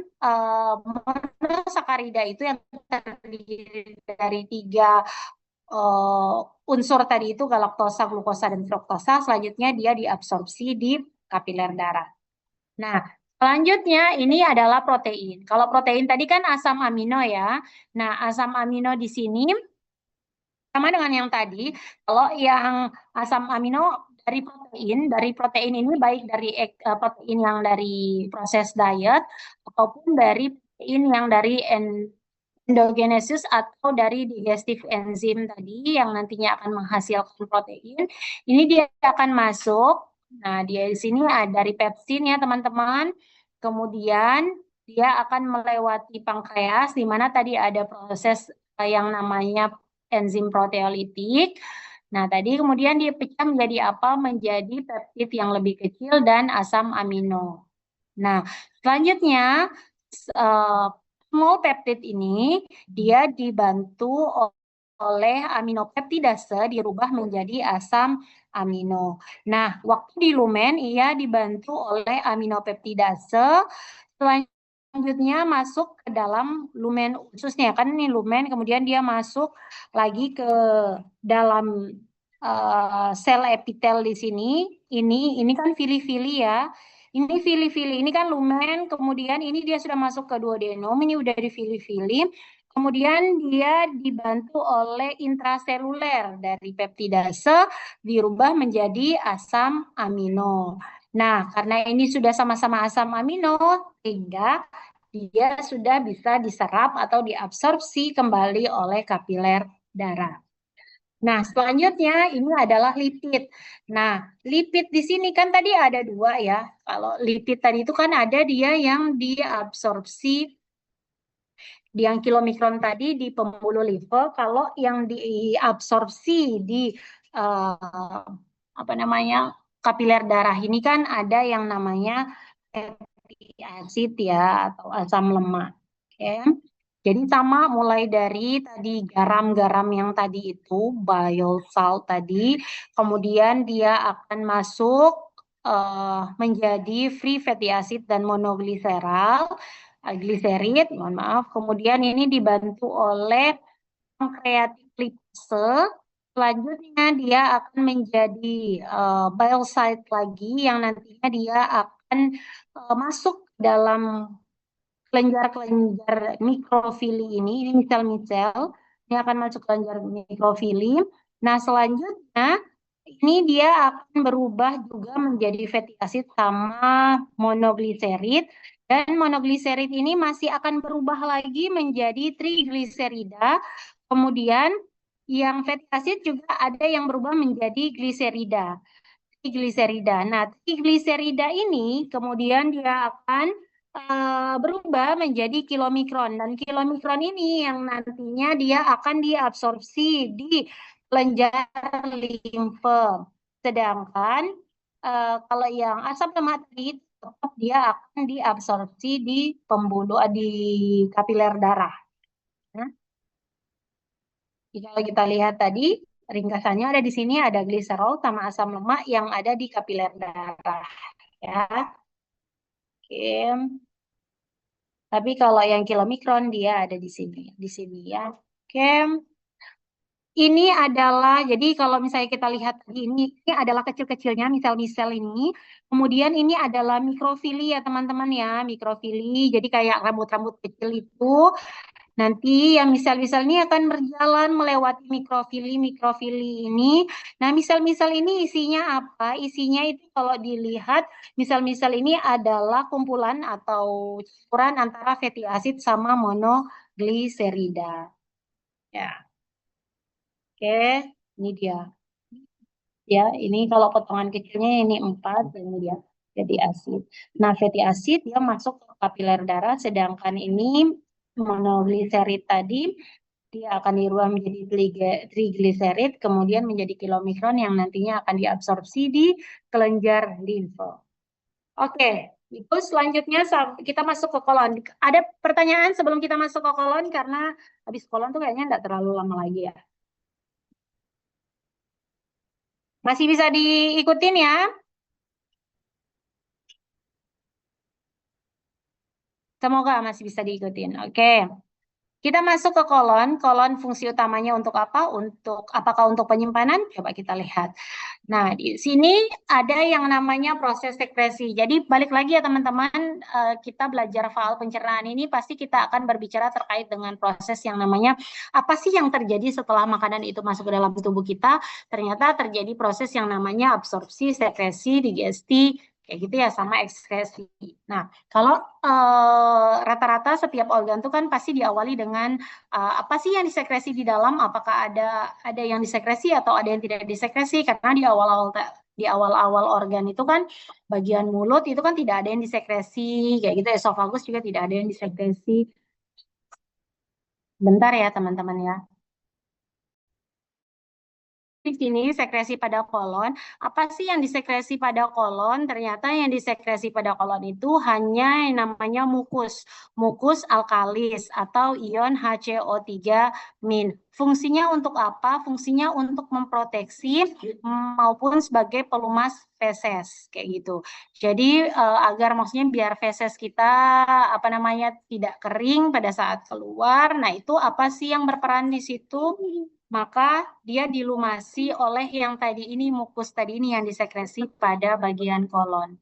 monosakarida itu yang terdiri dari tiga unsur tadi itu galaktosa, glukosa, dan fruktosa, selanjutnya dia diabsorpsi di kapiler darah. Nah, selanjutnya ini adalah protein. Kalau protein tadi kan asam amino ya. Nah, asam amino di sini sama dengan yang tadi. Kalau yang asam amino dari protein ini baik dari protein yang dari proses diet ataupun dari protein yang dari endogenesis atau dari digestive enzim tadi yang nantinya akan menghasilkan protein. Ini dia akan masuk. Nah, dia di sini ada dari pepsin ya teman-teman. Kemudian dia akan melewati pankreas di mana tadi ada proses yang namanya enzim proteolitik. Nah, tadi kemudian dipecah menjadi apa? Menjadi peptid yang lebih kecil dan asam amino. Nah, selanjutnya small peptid ini dia dibantu oleh aminopeptidase dirubah menjadi asam amino. Nah, waktu di lumen ia dibantu oleh aminopeptidase. Selanjutnya masuk ke dalam lumen ususnya, kan ini lumen, kemudian dia masuk lagi ke dalam sel epitel di sini. Ini kan fili-fili ya. Ini fili-fili, ini kan lumen, kemudian ini dia sudah masuk ke duodenum, ini udah di fili-fili. Kemudian dia dibantu oleh intraseluler dari peptidase dirubah menjadi asam amino. Nah, karena ini sudah sama-sama asam amino, sehingga dia sudah bisa diserap atau diabsorpsi kembali oleh kapiler darah. Nah, selanjutnya ini adalah lipid. Nah, lipid di sini kan tadi ada dua ya. Kalau lipid tadi itu kan ada dia yang diabsorpsi, yang kilomikron tadi di pembuluh limfe. Kalau yang diabsorpsi di apa namanya kapiler darah ini kan ada yang namanya fatty acid ya atau asam lemak. Oke. Jadi sama mulai dari tadi garam-garam yang tadi itu, bile salt tadi, kemudian dia akan masuk menjadi free fatty acid dan gliserid, mohon maaf. Kemudian ini dibantu oleh pankreatik lipase. Selanjutnya dia akan menjadi bile salt lagi yang nantinya dia akan masuk dalam kelenjar-kelenjar mikrofili ini misel-misel, ini akan masuk kelenjar mikrofili. Nah, selanjutnya ini dia akan berubah juga menjadi fatty acid sama monogliserid, dan monogliserid ini masih akan berubah lagi menjadi trigliserida. Kemudian yang fatty acid juga ada yang berubah menjadi gliserida. Nah, trigliserida ini kemudian dia akan berubah menjadi kilomikron, dan kilomikron ini yang nantinya dia akan diabsorpsi di kelenjar limfe. Sedangkan kalau yang asam lemak tadi tetap dia akan diabsorpsi di pembuluh di kapiler darah. Nah, kalau kita lihat tadi ringkasannya ada di sini, ada gliserol sama asam lemak yang ada di kapiler darah ya. Oke. Tapi kalau yang kilomikron dia ada di sini ya. Oke. Ini adalah, jadi kalau misalnya kita lihat tadi ini adalah kecil-kecilnya misel-misel ini. Kemudian ini adalah mikrofili ya teman-teman ya, mikrofili. Jadi kayak rambut-rambut kecil itu. Nanti yang misel-misel ini akan berjalan melewati mikrofili ini. Nah, misel-misel ini isinya apa? Isinya itu kalau dilihat, misel-misel ini adalah kumpulan atau campuran antara fatty acid sama monogliserida. Ya, oke, ini dia. Ya, ini kalau potongan kecilnya ini 4, ini dia fatty acid. Nah, fatty acid dia masuk ke kapiler darah, sedangkan ini monogliserid tadi dia akan dirubah menjadi trigliserid, kemudian menjadi kilomikron yang nantinya akan diabsorpsi di kelenjar limfe. Oke, itu selanjutnya kita masuk ke kolon. Ada pertanyaan sebelum kita masuk ke kolon, karena habis kolon tuh kayaknya nggak terlalu lama lagi ya. Masih bisa diikutin ya? Semoga masih bisa diikutin. Oke. Kita masuk ke kolon. Kolon fungsi utamanya untuk apa? Apakah untuk penyimpanan? Coba kita lihat. Nah, di sini ada yang namanya proses sekresi. Jadi balik lagi ya teman-teman, kita belajar fal pencernaan ini pasti kita akan berbicara terkait dengan proses yang namanya apa sih yang terjadi setelah makanan itu masuk ke dalam tubuh kita. Ternyata terjadi proses yang namanya absorpsi, sekresi, digesti, Kayak gitu ya, sama ekskresi. Nah, kalau rata-rata setiap organ itu kan pasti diawali dengan apa sih yang disekresi di dalam? Apakah ada yang disekresi atau ada yang tidak disekresi? Karena di awal-awal organ itu kan bagian mulut itu kan tidak ada yang disekresi, kayak gitu. Esofagus juga tidak ada yang disekresi. Bentar ya teman-teman ya. Di sini sekresi pada kolon. Apa sih yang disekresi pada kolon? Ternyata yang disekresi pada kolon itu hanya yang namanya mukus alkalis atau ion HCO3 min. Fungsinya untuk apa? Fungsinya untuk memproteksi maupun sebagai pelumas feses kayak gitu. Jadi agar maksudnya biar feses kita apa namanya tidak kering pada saat keluar. Nah, itu apa sih yang berperan di situ? Maka dia dilumasi oleh yang tadi ini, mukus tadi ini yang disekresi pada bagian kolon.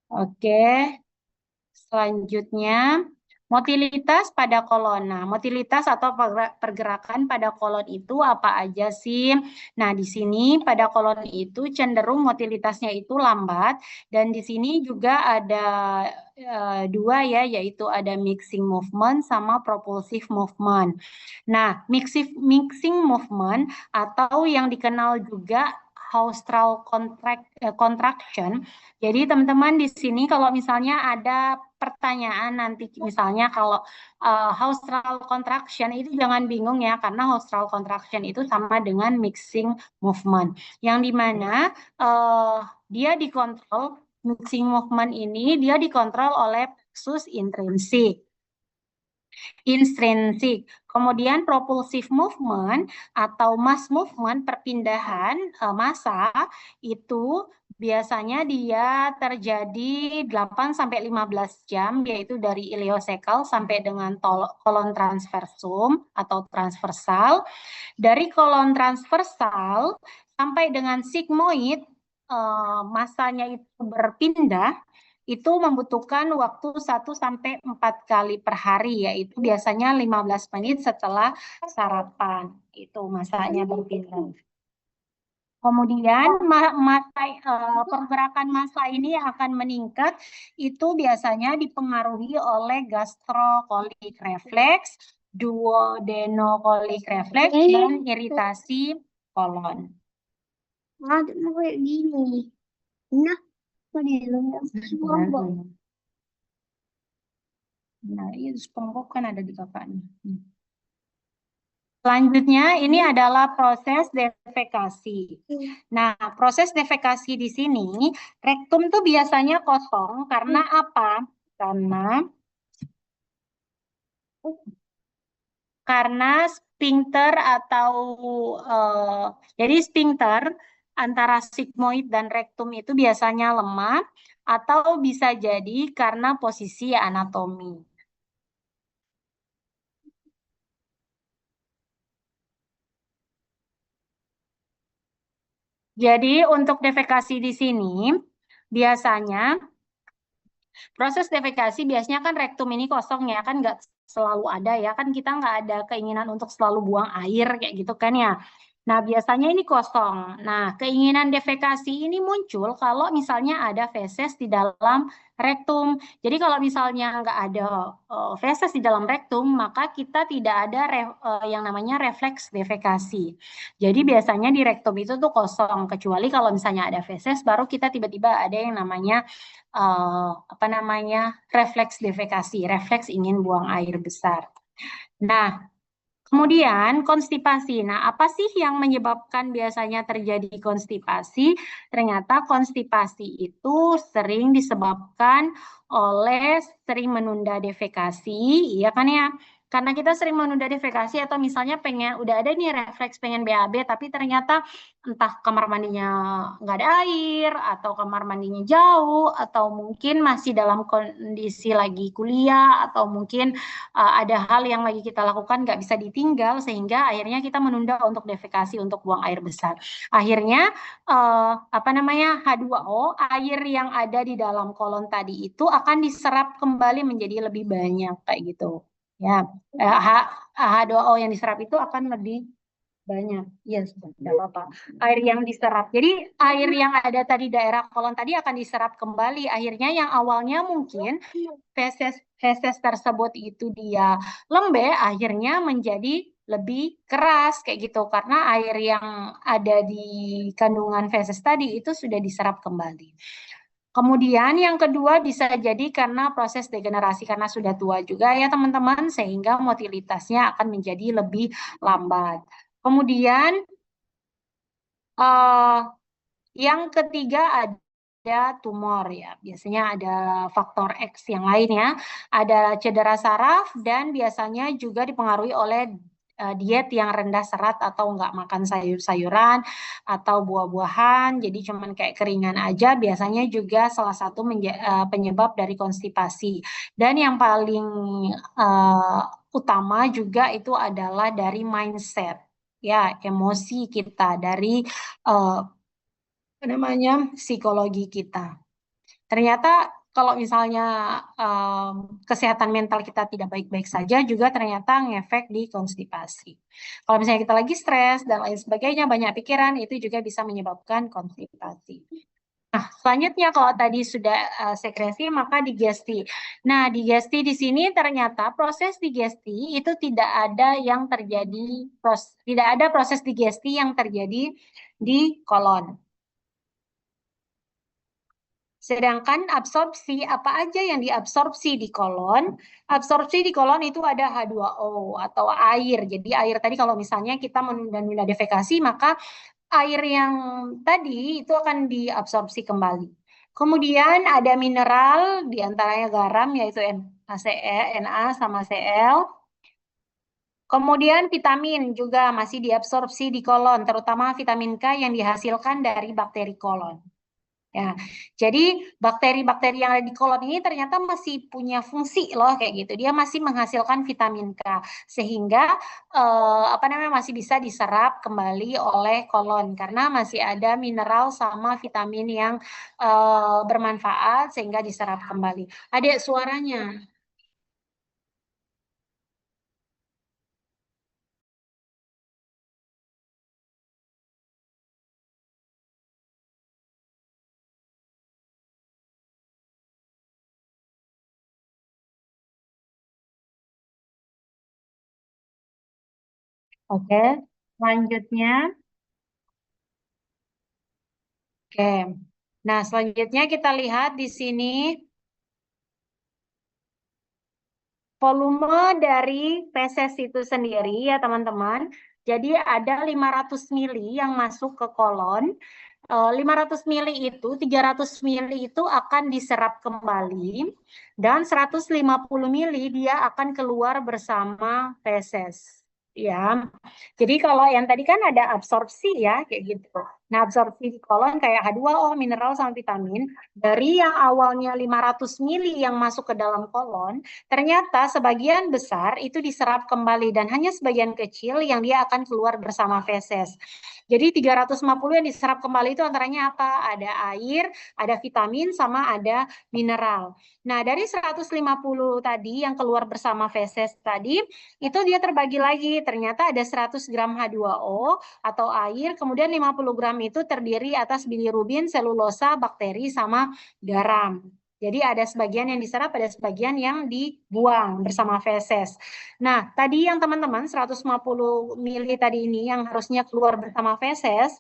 Oke, selanjutnya motilitas pada kolon. Nah, motilitas atau pergerakan pada kolon itu apa aja sih? Nah, di sini pada kolon itu cenderung motilitasnya itu lambat dan di sini juga ada dua ya, yaitu ada mixing movement sama propulsive movement. Nah, mixing movement atau yang dikenal juga Hausdorff contraction. Jadi teman-teman di sini kalau misalnya ada pertanyaan nanti misalnya kalau Hausdorff contraction itu jangan bingung ya karena Hausdorff contraction itu sama dengan mixing movement yang dimana dia dikontrol mixing movement ini dia dikontrol oleh plexus intrinsik. Kemudian propulsive movement atau mass movement perpindahan massa itu biasanya dia terjadi 8 sampai 15 jam yaitu dari ileosekal sampai dengan kolon transversum atau transversal. Dari kolon transversal sampai dengan sigmoid massanya itu berpindah itu membutuhkan waktu 1 sampai 4 kali per hari, yaitu biasanya 15 menit setelah sarapan. Itu masanya berpindah. Kemudian pergerakan massa ini akan meningkat, itu biasanya dipengaruhi oleh gastrokolik refleks, duodenokolik refleks, dan iritasi kolon. Nah, kayak gini. Nah, Nah, ini SpongeBob kan ada di kakaknya. Selanjutnya, ini adalah proses defekasi. Nah, proses defekasi di sini, rektum tuh biasanya kosong karena apa? Karena sphincter atau jadi sphincter antara sigmoid dan rektum itu biasanya lemah atau bisa jadi karena posisi anatomi. Jadi untuk defekasi di sini biasanya proses defekasi biasanya kan rektum ini kosong ya kan nggak selalu ada ya kan kita nggak ada keinginan untuk selalu buang air kayak gitu kan ya. Nah biasanya ini kosong. Nah keinginan defekasi ini muncul kalau misalnya ada feses di dalam rektum. Jadi kalau misalnya nggak ada feses di dalam rektum maka kita tidak ada yang namanya refleks defekasi. Jadi biasanya di rektum itu tuh kosong kecuali kalau misalnya ada feses baru kita tiba-tiba ada yang namanya apa namanya refleks defekasi, refleks ingin buang air besar. Nah, kemudian konstipasi. Nah, apa sih yang menyebabkan biasanya terjadi konstipasi? Ternyata konstipasi itu sering disebabkan oleh sering menunda defekasi, iya kan ya? Karena kita sering menunda defekasi atau misalnya pengen udah ada nih refleks pengen BAB tapi ternyata entah kamar mandinya nggak ada air atau kamar mandinya jauh atau mungkin masih dalam kondisi lagi kuliah atau mungkin ada hal yang lagi kita lakukan nggak bisa ditinggal sehingga akhirnya kita menunda untuk defekasi untuk buang air besar. Akhirnya apa namanya H2O air yang ada di dalam kolon tadi itu akan diserap kembali menjadi lebih banyak kayak gitu. Ya, H2O yang diserap itu akan lebih banyak. Yes, tidak apa-apa. Air yang diserap. Jadi air yang ada tadi daerah kolon tadi akan diserap kembali. Akhirnya yang awalnya mungkin feses tersebut itu dia lembek, akhirnya menjadi lebih keras kayak gitu karena air yang ada di kandungan feses tadi itu sudah diserap kembali. Kemudian yang kedua bisa jadi karena proses degenerasi karena sudah tua juga ya teman-teman sehingga motilitasnya akan menjadi lebih lambat. Kemudian eh, yang ketiga ada tumor ya. Biasanya ada faktor X yang lain ya. Ada cedera saraf dan biasanya juga dipengaruhi oleh diet yang rendah serat atau nggak makan sayur-sayuran atau buah-buahan. Jadi cuman kayak keringan aja biasanya juga salah satu penyebab dari konstipasi. Dan yang paling uh, utama juga itu adalah dari mindset ya emosi kita dari uh, apa namanya psikologi kita. Ternyata kalau misalnya kesehatan mental kita tidak baik-baik saja juga ternyata ngefek di konstipasi. Kalau misalnya kita lagi stres dan lain sebagainya, banyak pikiran, itu juga bisa menyebabkan konstipasi. Nah, selanjutnya kalau tadi sudah sekresi, maka digesti. Nah, digesti di sini ternyata proses digesti itu tidak ada yang terjadi, tidak ada proses digesti yang terjadi di kolon. Sedangkan absorpsi, apa aja yang diabsorpsi di kolon? Absorpsi di kolon itu ada H2O atau air. Jadi air tadi kalau misalnya kita menunda-nunda defekasi, maka air yang tadi itu akan diabsorpsi kembali. Kemudian ada mineral, diantaranya garam, yaitu NaCe, Na sama Cl. Kemudian vitamin juga masih diabsorpsi di kolon, terutama vitamin K yang dihasilkan dari bakteri kolon. Ya, jadi bakteri-bakteri yang ada di kolon ini ternyata masih punya fungsi loh kayak gitu. Dia masih menghasilkan vitamin K sehingga apa namanya masih bisa diserap kembali oleh kolon karena masih ada mineral sama vitamin yang bermanfaat sehingga diserap kembali. Ada suaranya. Oke, selanjutnya. Oke. Nah, selanjutnya kita lihat di sini volume dari feses itu sendiri ya teman-teman. Jadi ada 500 mili yang masuk ke kolon. 500 mili itu, 300 mili itu akan diserap kembali dan 150 mili dia akan keluar bersama feses. Ya, jadi kalau yang tadi kan ada absorpsi ya, kayak gitu. Nah, absorpsi di kolon kayak H2O, mineral sama vitamin, dari yang awalnya 500 mili yang masuk ke dalam kolon, ternyata sebagian besar itu diserap kembali dan hanya sebagian kecil yang dia akan keluar bersama feses. Jadi 350 yang diserap kembali itu antaranya apa? Ada air, ada vitamin, sama ada mineral. Nah, dari 150 tadi yang keluar bersama feses tadi, itu dia terbagi lagi. Ternyata ada 100 gram H2O atau air, kemudian 50 gram itu terdiri atas bilirubin, selulosa, bakteri, sama garam. Jadi ada sebagian yang diserap, ada sebagian yang dibuang bersama feses. Nah, tadi yang teman-teman 150 mili tadi ini yang harusnya keluar bersama feses,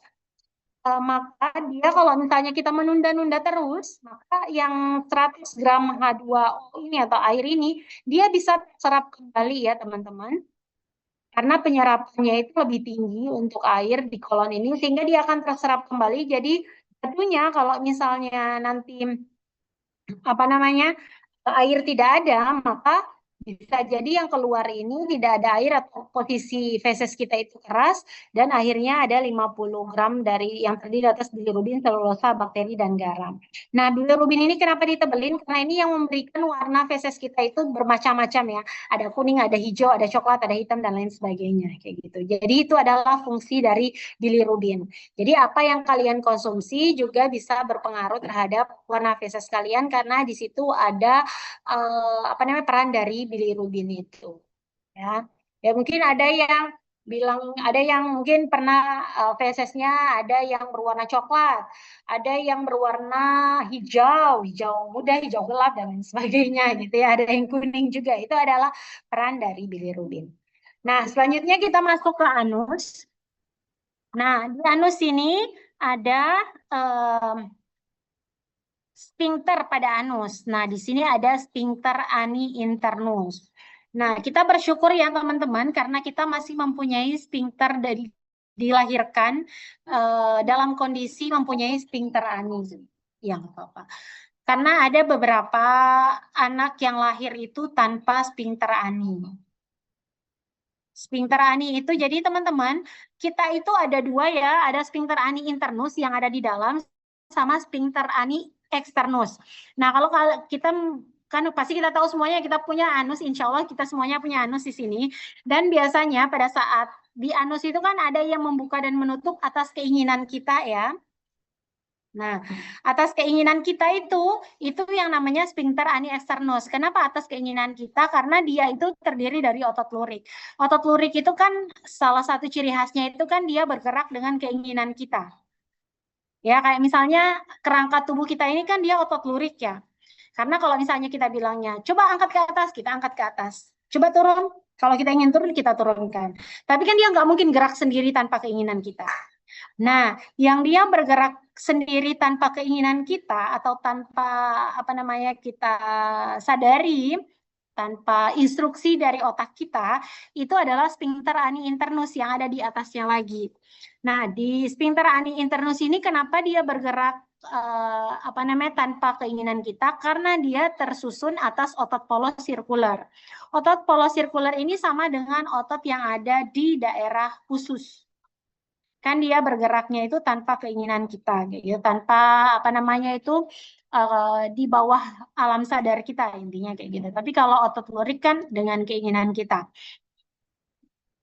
maka dia kalau misalnya kita menunda-nunda terus, maka yang 100 gram H2O ini atau air ini, dia bisa serap kembali ya teman-teman. Karena penyerapannya itu lebih tinggi untuk air di kolon ini, sehingga dia akan terserap kembali. Jadi tentunya kalau misalnya nanti apa namanya air tidak ada, maka bisa jadi yang keluar ini tidak ada air atau posisi feses kita itu keras dan akhirnya ada 50 gram dari yang terdiri atas bilirubin, selulosa, bakteri, dan garam. Nah, bilirubin ini kenapa ditebelin? Karena ini yang memberikan warna feses kita itu bermacam-macam ya. Ada kuning, ada hijau, ada coklat, ada hitam, dan lain sebagainya. Kayak gitu. Jadi itu adalah fungsi dari bilirubin. Jadi apa yang kalian konsumsi juga bisa berpengaruh terhadap warna feses kalian karena di situ ada apa namanya peran dari bilirubin itu. Ya. Ya mungkin ada yang bilang, ada yang mungkin pernah feses-nya ada yang berwarna coklat, ada yang berwarna hijau, hijau muda, hijau gelap dan lain sebagainya gitu ya. Ada yang kuning juga. Itu adalah peran dari bilirubin. Nah, selanjutnya kita masuk ke anus. Nah, di anus ini ada sphincter pada anus. Nah, di sini ada sphincter ani internus. Nah, kita bersyukur ya teman-teman karena kita masih mempunyai sphincter dari dilahirkan dalam kondisi mempunyai sphincter ani. Ya, apa-apa. Karena ada beberapa anak yang lahir itu tanpa sphincter ani. Sphincter ani itu jadi teman-teman, kita itu ada dua ya, ada sphincter ani internus yang ada di dalam sama sphincter ani externus. Nah, kalau kita kan pasti kita tahu semuanya kita punya anus, insya Allah kita semuanya punya anus di sini. Dan biasanya pada saat di anus itu kan ada yang membuka dan menutup atas keinginan kita ya. Nah, atas keinginan kita itu yang namanya sphincter ani externus. Kenapa atas keinginan kita? Karena dia itu terdiri dari otot lurik. Otot lurik itu kan salah satu ciri khasnya itu kan dia bergerak dengan keinginan kita. Ya, kayak misalnya kerangka tubuh kita ini kan dia otot lurik ya. Karena kalau misalnya kita bilangnya, coba angkat ke atas, kita angkat ke atas. Coba turun, kalau kita ingin turun, kita turunkan. Tapi kan dia nggak mungkin gerak sendiri tanpa keinginan kita. Nah, yang dia bergerak sendiri tanpa keinginan kita atau tanpa apa namanya kita sadari, tanpa instruksi dari otak kita, itu adalah sphincter ani internus yang ada di atasnya lagi. Nah, di sphincter ani internus ini kenapa dia bergerak apa namanya tanpa keinginan kita? Karena dia tersusun atas otot polos sirkuler. Otot polos sirkuler ini sama dengan otot yang ada di daerah usus. Kan dia bergeraknya itu tanpa keinginan kita, gitu, tanpa apa namanya itu di bawah alam sadar kita intinya kayak gitu. Tapi kalau otot lurik kan dengan keinginan kita.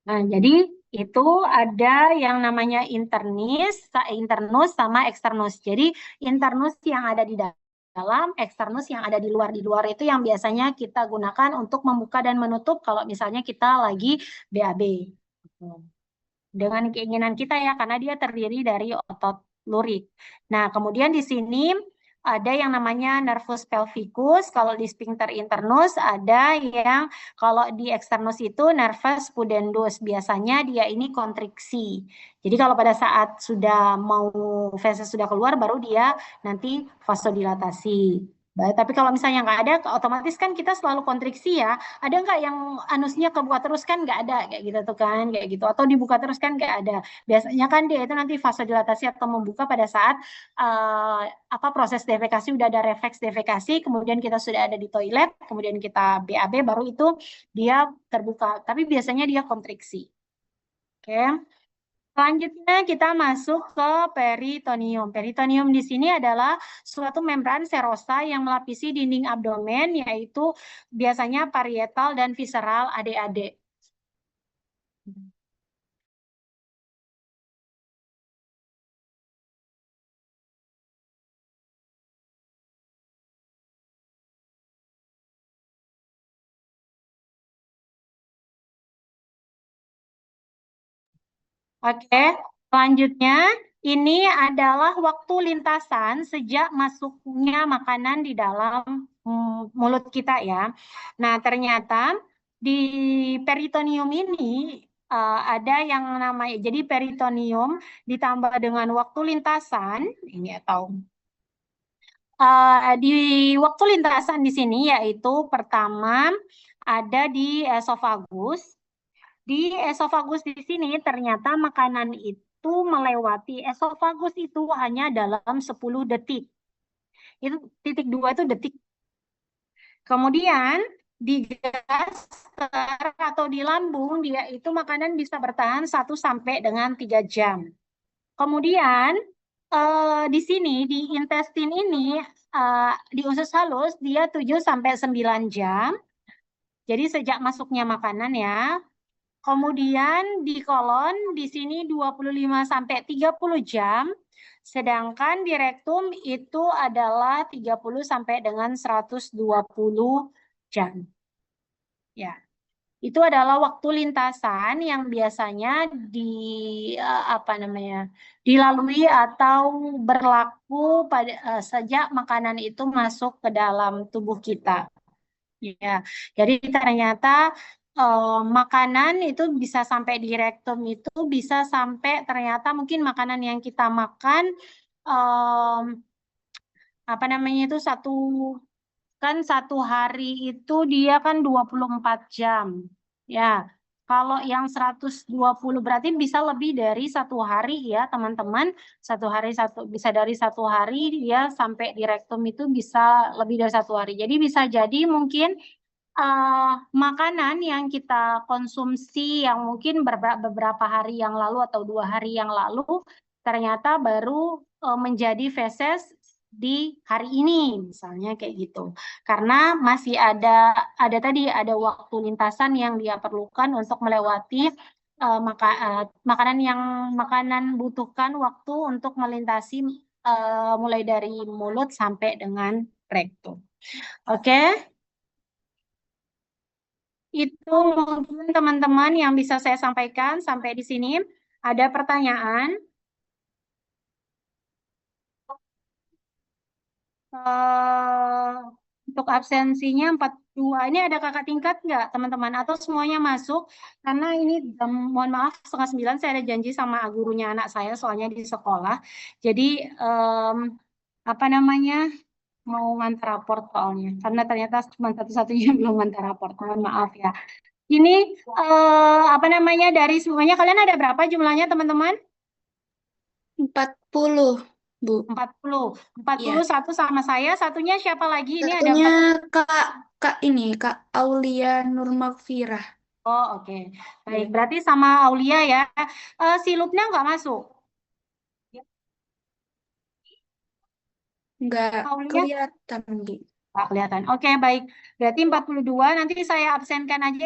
Nah, jadi itu ada yang namanya internus sama externus. Jadi internus yang ada di dalam, externus yang ada di luar. Di luar itu yang biasanya kita gunakan untuk membuka dan menutup kalau misalnya kita lagi BAB. Dengan keinginan kita ya, karena dia terdiri dari otot lurik. Nah, kemudian di sini ada yang namanya nervus pelvicus, kalau di sphincter internus ada yang kalau di externus itu nervus pudendus, biasanya dia ini kontriksi. Jadi kalau pada saat sudah mau feses sudah keluar baru dia nanti vasodilatasi. Tapi kalau misalnya nggak ada, otomatis kan kita selalu kontriksi ya. Ada nggak yang anusnya kebuka terus kan nggak ada kayak gitu tuh kan kayak gitu. Atau dibuka terus kan nggak ada. Biasanya kan dia itu nanti vasodilatasi atau membuka pada saat apa proses defekasi udah ada refleks defekasi, kemudian kita sudah ada di toilet, kemudian kita BAB baru itu dia terbuka. Tapi biasanya dia kontriksi. Oke. Selanjutnya kita masuk ke peritoneum. Peritoneum di sini adalah suatu membran serosa yang melapisi dinding abdomen, yaitu biasanya parietal dan visceral adik-adik. Oke, selanjutnya ini adalah waktu lintasan sejak masuknya makanan di dalam mulut kita ya. Nah, ternyata di peritoneum ini ada yang namanya, jadi peritoneum ditambah dengan waktu lintasan, ini atau di waktu lintasan di sini yaitu pertama ada di esofagus. Di esofagus di sini ternyata makanan itu melewati esofagus itu hanya dalam 10 detik. Itu titik 2 itu detik. Kemudian di gaster atau di lambung dia itu makanan bisa bertahan 1 sampai dengan 3 jam. Kemudian di sini di intestin ini di usus halus dia 7 sampai 9 jam. Jadi sejak masuknya makanan ya. Kemudian di kolon di sini 25 sampai 30 jam. Sedangkan di rektum itu adalah 30 sampai dengan 120 jam. Ya. Itu adalah waktu lintasan yang biasanya apa namanya dilalui atau berlaku pada sejak makanan itu masuk ke dalam tubuh kita. Ya, jadi ternyata makanan itu bisa sampai di rektum itu bisa sampai ternyata mungkin makanan yang kita makan em, apa namanya itu kan satu hari itu dia kan 24 jam. Ya, kalau yang 120 berarti bisa lebih dari satu hari ya teman-teman. Satu hari bisa dari satu hari dia sampai di rektum itu bisa lebih dari satu hari. Jadi bisa jadi mungkin makanan yang kita konsumsi yang mungkin beberapa hari yang lalu atau 2 hari yang lalu ternyata baru menjadi feses di hari ini misalnya kayak gitu karena masih ada tadi ada waktu lintasan yang dia perlukan untuk melewati makanan yang makanan butuhkan waktu untuk melintasi mulai dari mulut sampai dengan rektum. Oke. Itu mungkin teman-teman yang bisa saya sampaikan sampai di sini. Ada pertanyaan? Eh, untuk absensinya 42. Ini ada kakak tingkat nggak teman-teman? Atau semuanya masuk? Karena ini mohon maaf 8:30 saya ada janji sama gurunya anak saya soalnya di sekolah. Jadi apa namanya mau ngantar raport soalnya. Karena ternyata cuma satu-satunya yang belum ngantar raport. Mohon maaf ya. Ini apa namanya dari semuanya kalian ada berapa jumlahnya teman-teman? 40, Bu. 40. Iya. 41 sama saya, satunya siapa lagi? Ini ada Satunya 4. Kak, Kak Aulia Nurmagfirah. Oh, oke. Baik, Iya. berarti sama Aulia ya. Si Lupna nggak masuk. Nggak Aulia kelihatan, Bu. nggak kelihatan. Oke, baik. Berarti 42 nanti saya absenkan aja